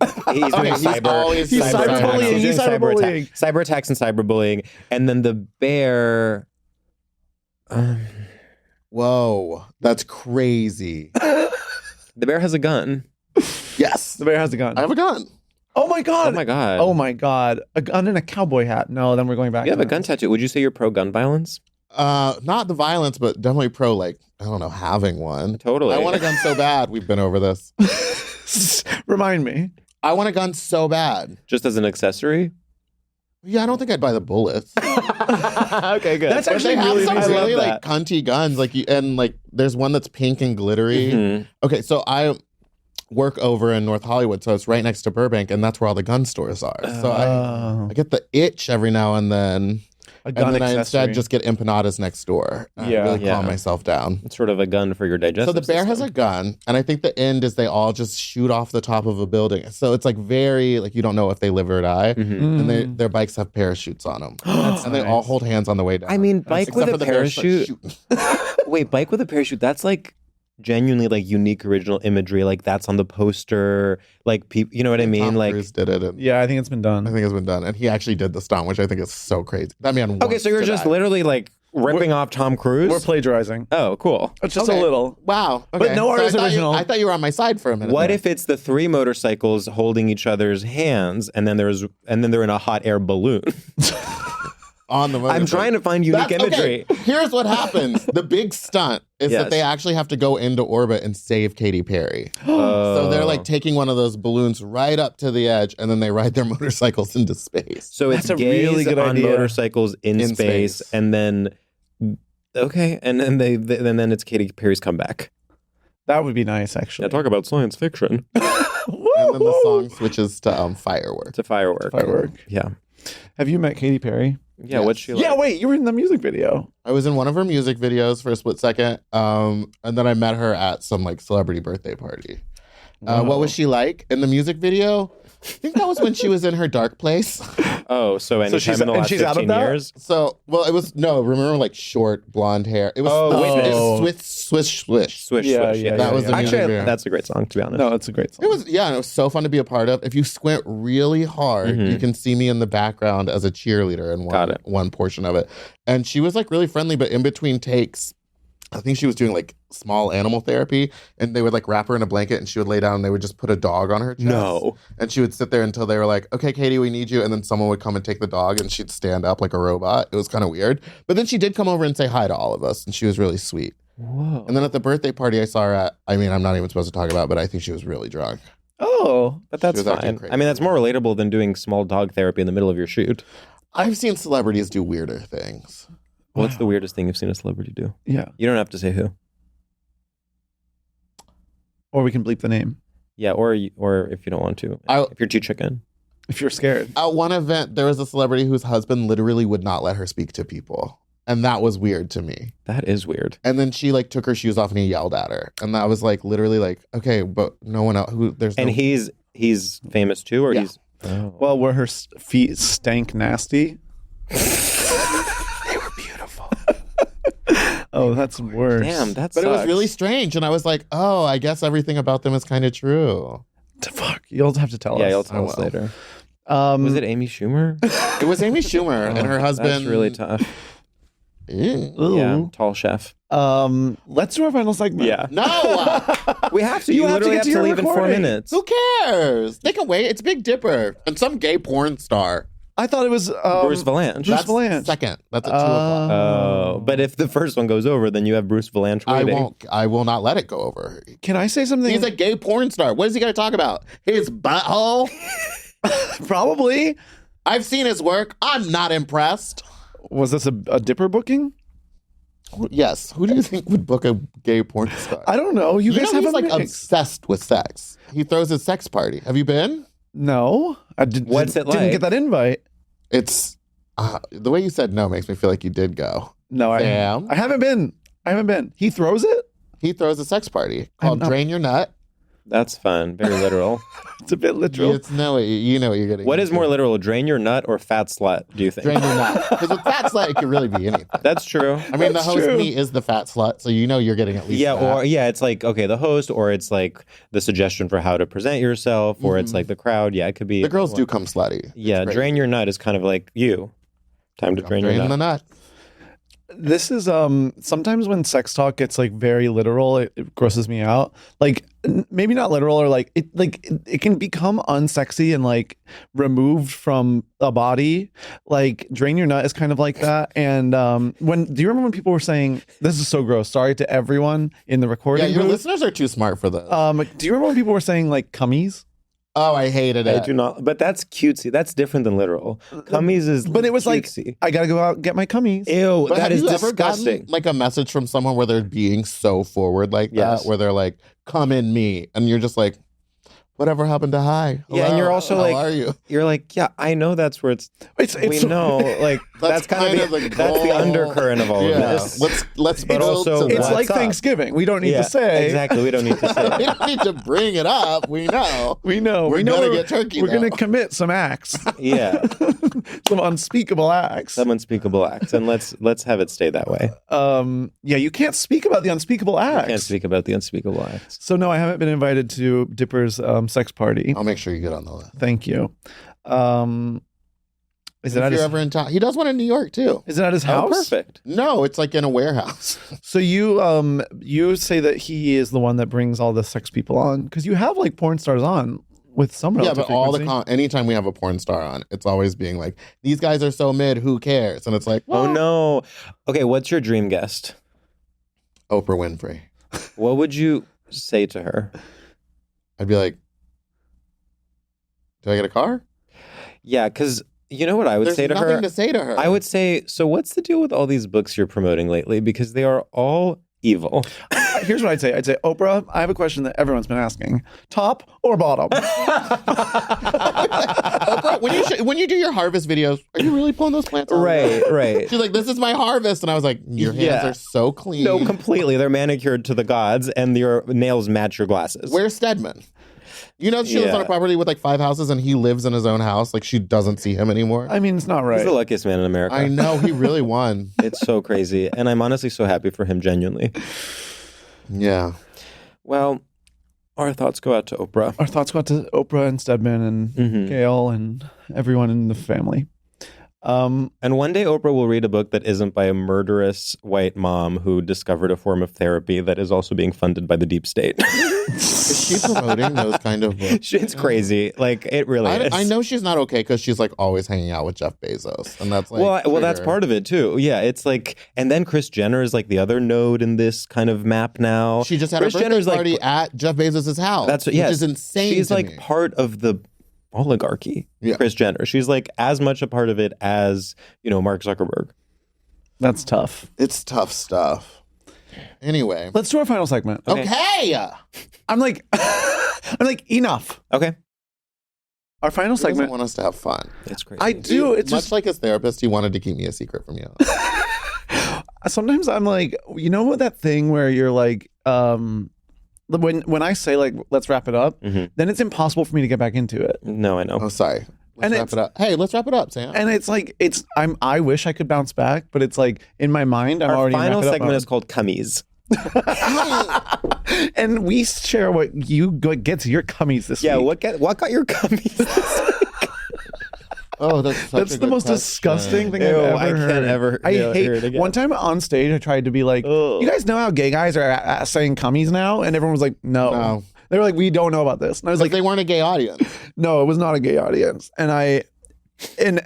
doing he's cyber. always He's cyber attacks. cyberbullying. He's He's doing cyberbullying. cyber attacks and cyberbullying. And then the bear. Whoa, that's crazy. The bear has a gun. Yes, The bear has a gun. I have a gun. Oh my god. Oh my god. Oh my god. A gun and a cowboy hat. No, then we're going back. You have to a gun tattoo. Would you say you're pro gun violence? Not the violence, but definitely pro, like, I don't know, having one. Totally. I want a gun so bad. We've been over this. Remind me. I want a gun so bad. Just as an accessory? Yeah, I don't think I'd buy the bullets. Okay, good. That's But actually they have really some amazing. really I love like cunty guns, like and like there's one that's pink and glittery. Mhm. Okay, so I work over in North Hollywood, so it's right next to Burbank, and that's where all the gun stores are. So I get the itch every now and then, A gun and then I accessory. instead just get empanadas next door. I Yeah. really calm Yeah. myself down. It's sort of a gun for your digestive So the bear has system. a gun, and I think the end is they all just shoot off the top of a building. So it's like very like you don't know if they live or die, Mhm. and their bikes have parachutes on them, and they all hold hands on the way down. I mean, bike Except with for a the bear just, like, parachute. shooting. Wait, bike with a parachute. That's like genuinely like unique original imagery. Like that's on the poster. Like people, you know what I mean? Tom Like Cruise did it, and Yeah, I think it's been I done. think it's been done, and he actually did the stunt, which I think is so crazy. That man. okay, wants so you're to just die. literally like ripping off Tom Cruise. We're plagiarizing. Oh, cool. Just Okay. a little. Wow, But okay. no art is I thought original. I thought you were on my side for a minute. What there. if it's the three motorcycles holding each other's hands, and then they're in a hot air balloon? on the? I'm trying to find unique That's- imagery. Okay, here's what happens. The big stunt is Yes. that they actually have to go into orbit and save Katy Perry. So they're like taking one of those balloons right up to the edge, and then they ride their motorcycles into space. So it's That's a gays really good on idea. motorcycles in space, space. and then and then then it's Katy Perry's comeback. That would be nice, actually. Yeah, talk about science fiction. And then the song switches to fireworks. It's a firework. Firework. Yeah. Have you met Katy Perry? Yeah. What's she like? Yeah, wait, you were in the music video. I was in one of her music videos for a split second, and then I met her at some like celebrity birthday party. What was she like in the music video? I think that was when she was in her dark place. Oh, so anytime she's- in the and last she's out of 15 that? years? So, well, it was remember like short blonde hair. It was swish. Swish, Yeah, swish. yeah, That was the music Actually, video. that's a great song, to be honest. No, it's a great song. It was it was so fun to be a part of. If you squint really hard, you can see me in the background as a cheerleader in Got it. one portion of it. And she was like really friendly, but in between takes, I think she was doing like small animal therapy, and they would like wrap her in a blanket, and she would lay down, and they would just put a dog on her chest. No. And she would sit there until they were like, "Okay, Katie, we need you," and then someone would come and take the dog, and she'd stand up like a robot. It was kind of weird, but then she did come over and say hi to all of us, and she was really sweet. Whoa. And then at the birthday party I saw her at, I mean, I'm not even supposed to talk about, but I think she was really drunk. Oh, But that's She was acting fine. crazy. I mean, that's more relatable than doing small dog therapy in the middle of your shoot. I've seen celebrities do weirder things. What's the weirdest thing you've seen a celebrity do? yeah. You don't have to say who. Or we can bleep the name Yeah, or if you don't want to. If you're too chicken. if you're scared. At one event, there was a celebrity whose husband literally would not let her speak to people. And that was weird to me. That is weird. And then she like took her shoes off and he yelled at her. And that was like literally like, okay, but no one else And he's famous too, or Yeah. he's oh. Well, were her feet stank nasty? they were beautiful. Oh, that's worse. Damn, that But it was sucks. really strange. And I was like, oh, I guess everything about them is kind of true. Fuck. You'll have to tell Yeah, us. you'll tell I us will. later. Um, Was it Amy Schumer? It was Amy Schumer and her husband. That's really tough. Ew. ooh. Yeah, tall chef. Let's do our final segment. No, We have to. You You, have to literally get have to to your leave in 4 recording. minutes. who cares? They can wait. It's Big Dipper and some gay porn star. I thought it was Bruce Valanche. Bruce That's Valanche. second. That's at 2 o'clock. Oh, but if the first one goes over, then you have Bruce Valanche waiting. I will not let it go over. Can I say something? He's a gay porn star. What is he going to talk about? His butthole? Probably. I've seen his work. I'm not impressed. Was this a dipper booking? Yes. Who do you think would book a gay porn star? I don't know. You guys know have he's a like mix. obsessed with sex. He throws his sex party. Have you been? No, I What's it Didn't like? get that invite. It's the way you said no makes me feel like you did go. No, Sam? I haven't been. He throws it. He throws a sex party called not- Drain Your Nut. That's fun. Very literal. It's a bit literal. You know what you're getting. What is into. more literal, drain your nut or fat slut, do you think? Drain Your Nut? Because with fat slut, it could really be anything. That's true. I mean, the That's host true. me is the fat slut, so you know you're getting at least Yeah, that. or it's like, okay, the host, or it's like the suggestion for how to present yourself, or it's like the crowd. Yeah, it could be. The girls do come slutty. Yeah, It's great. drain your nut is kind of like you. Time to drain your Drain nut. the nut. This is sometimes when sex talk gets like very literal, it grosses me out. Like maybe not literal, or like it can become unsexy and like removed from a body. Like drain your nut is kind of like that. And do you remember when people were saying, this is so gross, sorry to everyone in the recording Yeah, your booth. listeners are too smart for this. Do you remember when people were saying like cummies? Oh, I hated it. I do not, but that's cutesy. That's different than literal. Cummies is But it was cutesy. like, I gotta go out and get my cummies. Ew, But that have is you ever disgusting. gotten like a message from someone where they're being so forward like Yes. that, where they're like, "Come in me," and you're just like, "Whatever happened to hi?" Yeah, and Hello? you're also How like, are you? You're like, yeah, I know that's where it's. We know, like that's kind of the goal. undercurrent of all of this. Let's But build also, to It's that. like up? Thanksgiving. We don't need to say. exactly. We don't need to say. We don't need to bring it up. We know. We know. We're we know gonna get turkey, We're gonna though. commit some acts, Yeah, some unspeakable acts. some unspeakable acts, and let's have it stay that way. Yeah, you can't speak about the unspeakable acts. Can't speak about the unspeakable acts. So no, I haven't been invited to Dipper's sex party. I'll make sure you get on the list. Thank you. Is it If at you're his, ever in town, he does one in New York too. is it at his Oh, house? perfect. No, it's like in a warehouse. So you say that he is the one that brings all the sex people on, because you have like porn stars on with some Yeah, relative but all the frequency. anytime we have a porn star on, it's always being like, "These guys are so mid. Who cares?" And it's like, Oh well, no. Okay, what's your dream guest? Oprah Winfrey. What would you say to her? I'd be like, "Do I get a car?" Yeah, because you know what I would There's say to nothing her? to say to her. I would say, so what's the deal with all these books you're promoting lately? Because they are all evil. Here's what I'd say. I'd say, Oprah, I have a question that everyone's been asking: top or bottom? Oprah, when you do your harvest videos, are you really pulling those plants out? Right. She's like, "This is my harvest," and I was like, "Your hands Yeah. are so clean." No, completely. They're manicured to the gods, and your nails match your glasses. Where's Stedman? You know, she lives on a Yeah. property with like 5 houses, and he lives in his own house. Like, she doesn't see him anymore. I mean, it's not He's right. the luckiest man in America. I know, he really won. It's so crazy, and I'm honestly so happy for him, genuinely. Yeah. Well, our thoughts go out to Oprah. Our thoughts go out to Oprah and Stedman and Mhm. Gail and everyone in the family. And one day Oprah will read a book that isn't by a murderous white mom who discovered a form of therapy that is also being funded by the deep state. Is she promoting those kind of books? It's crazy. Like, it really is. I know she's not okay because she's like always hanging out with Jeff Bezos, and that's like Well, that's part of it too. Yeah, it's like, and then Kris Jenner is like the other node in this kind of map now. She just had Kris a birthday Jenner's party like, at Jeff Bezos' house. that's which yes, is insane. She's to like me. part of the oligarchy. Yeah. Kris Jenner. She's like as much a part of it as, Mark Zuckerberg. That's tough. It's tough stuff. Anyway, Let's do our final segment. okay. I'm like, enough. Okay, Our final He doesn't segment. want us to have fun. it's crazy. I do. It's Much just like his therapist, he wanted to keep me a secret from you. sometimes I'm like, you know what, that thing where you're like, when I say like, let's wrap it up, Mhm. then it's impossible for me to get back into it. No, I know. Oh, sorry. And Let's wrap it up. Hey, let's wrap it up, Sam. And it's like, I wish I could bounce back, but it's like in my mind, I'm Our already in final wrap it up segment mode. is called Cummies. And we share what gets your cummies this Yeah, week. what got your cummies? Oh, that's such That's a the good most question. disgusting thing Ew, I've I ever can't heard. ever I hear hate it again. One time on stage, I tried to be like, Ugh. you guys know how gay guys are saying cummies now? And everyone was like, no. No. They were like, we don't know about this. And I was Like like, they weren't a gay audience. no, it was not a gay audience. And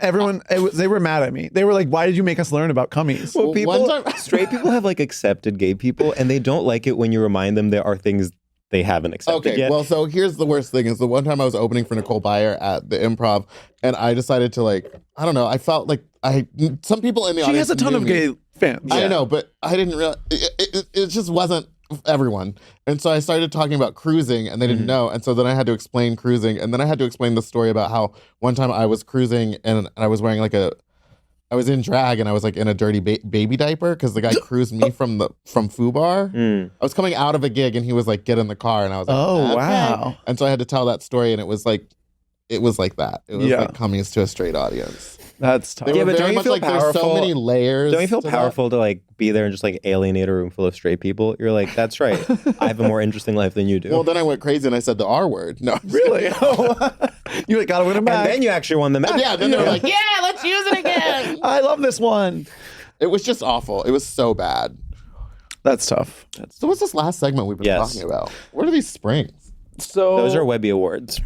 everyone, they were mad at me. They were like, why did you make us learn about cummies? Well, people, one time- straight people have like accepted gay people, and they don't like it when you remind them there are things they haven't accepted Okay, yet. well, so here's the worst thing: is the one time I was opening for Nicole Byer at the Improv, and I decided to I don't know. I felt like some people in the She audience has a ton knew of me. gay fans. I know, but I didn't realize it just wasn't everyone. And so I started talking about cruising, and they didn't know. And so then I had to explain cruising, and then I had to explain the story about how one time I was cruising and I was wearing I was in drag and I was like in a dirty baby diaper because the guy cruised me from FUBAR. I was coming out of a gig and he was like, "Get in the car," and I was like, Oh, "Okay." wow. And so I had to tell that story, and it was like that. It was Yeah. like cummies to a straight audience. That's tough. They Yeah, were but very don't you much feel like there's so powerful- many layers. Don't you feel to that. powerful to like be there and just like alienate a room full of straight people? You're like, that's right. I have a more interesting life than you do. Well, then I went crazy and I said the R word. No, Really? You like, gotta win him back. and then you actually won the match. yeah. Then they were like, "Yeah, let's use it again." I love this one. It was just awful. It was so bad. That's tough. So what's this last segment we've been talking about? What are these springs? So Those are Webby Awards.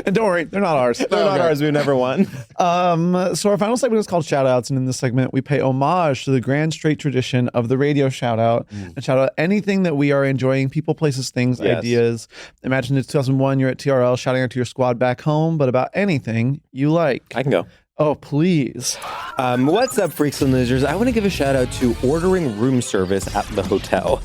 and don't worry, they're not ours. They're not ours. We've never won. So our final segment is called Shoutouts, and in this segment, we pay homage to the grand straight tradition of the radio shoutout and shout out anything that we are enjoying, people, places, things, ideas. Imagine it's 2001, you're at TRL shouting out to your squad back home, but about anything you like. I can go. Oh, please. What's up, freaks and losers? I want to give a shout out to ordering room service at the hotel.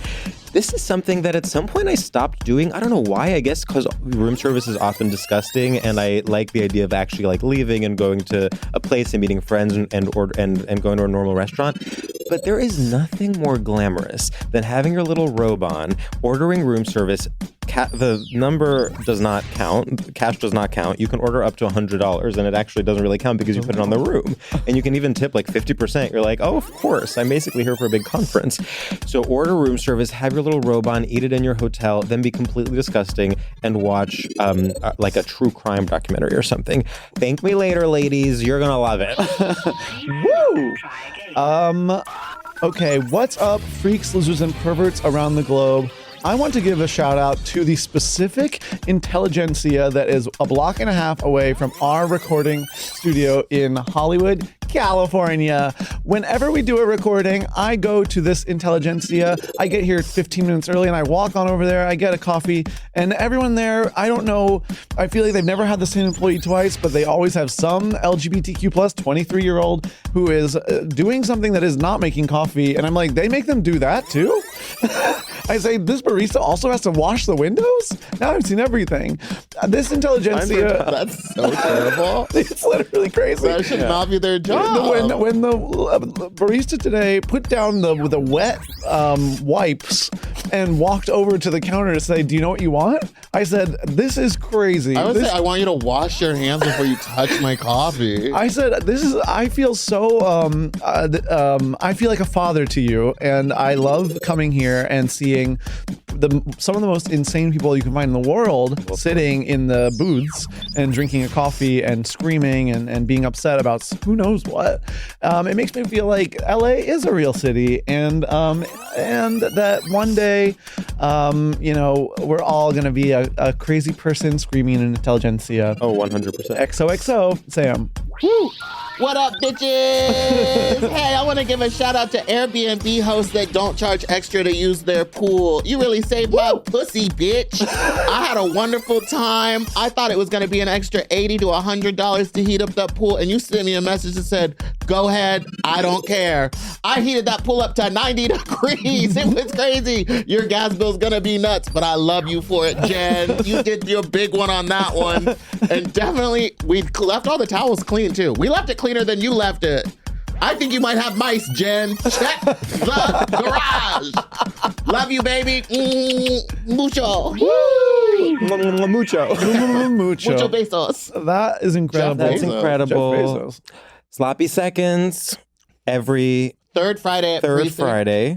This is something that at some point I stopped doing. I don't know why. I guess because room service is often disgusting, and I like the idea of actually like leaving and going to a place and meeting friends and going to a normal restaurant. But there is nothing more glamorous than having your little robe on, ordering room service. The number does not count. Cash does not count. You can order up to $100, and it actually doesn't really count because you put it on the room. And you can even tip like 50%. You're like, oh, of course. I'm basically here for a big conference. So order room service, have your little robe on, eat it in your hotel, then be completely disgusting and watch like a true crime documentary or something. Thank me later, ladies. You're going to love it. Woo! Okay, what's up, freaks, losers, and perverts around the globe? I want to give a shout out to the specific intelligentsia that is a block and a half away from our recording studio in Hollywood, California. Whenever we do a recording, I go to this intelligentsia. I get here 15 minutes early and I walk on over there. I get a coffee, and everyone there, I don't know, I feel like they've never had the same employee twice, but they always have some LGBTQ plus 23-year-old who is doing something that is not making coffee. And I'm like, they make them do that too? I say, this barista also has to wash the windows? Now I've seen everything. This intelligentsia. That's so terrible. It's literally crazy. That should not be their job. When the barista today put down the wet wipes and walked over to the counter to say, do you know what you want? I said, this is crazy. I would say, I want you to wash your hands before you touch my coffee. I said, I feel so, I feel like a father to you, and I love coming here and seeing some of the most insane people you can find in the world sitting in the booths and drinking a coffee and screaming and being upset about who knows what. It makes me feel like LA is a real city, and that one day, we're all going to be a crazy person screaming in intelligentsia. Oh, 100%. XOXO, Sam. Woo! What up, bitches? Hey, I want to give a shout out to Airbnb hosts that don't charge extra to use their pool. You really saved my pussy, bitch. I had a wonderful time. I thought it was going to be an extra $80 to $100 to heat up that pool, and you sent me a message that said, go ahead, I don't care. I heated that pool up to 90 degrees. It was crazy. Your gas bill's going to be nuts, but I love you for it, Jen. You did your big one on that one. And definitely, we left all the towels clean, too. We left it cleaner than you left it. I think you might have mice, Jen. Check the garage. Love you, baby. Mucho. Mucho. Mucho besos. That is incredible. That's incredible. Jeff Bezos. Sloppy seconds every third Friday.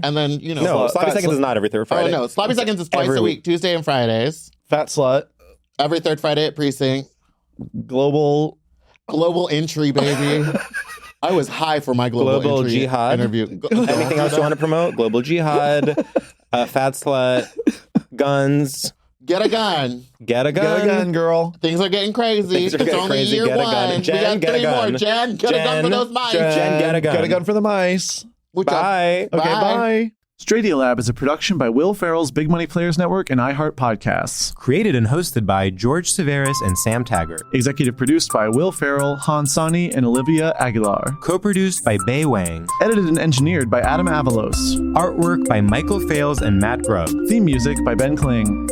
And then, No, Sloppy Seconds is not every third Friday. Oh, no. Sloppy Seconds is twice a week, Tuesday and Fridays. Fat Slut. Every third Friday at Precinct. Global entry, baby. I was high for my global entry jihad interview. Anything else you want to promote? Global jihad, Fat Slut, guns. Get a gun. Get a gun. Get a gun, girl. Things are getting crazy. It's only year get one. A gun. Jen, we got get 3 a gun. more. Jen, get a gun for those mice. Jen, get a gun. Get a gun for the mice. Bye. Okay, bye. StraightioLab is a production by Will Ferrell's Big Money Players Network and iHeart Podcasts. Created and hosted by George Civeris and Sam Taggart. Executive produced by Will Ferrell, Han Sani, and Olivia Aguilar. Co-produced by Bei Wang. Edited and engineered by Adam Avalos. Artwork by Michael Fales and Matt Grubb. Theme music by Ben Kling.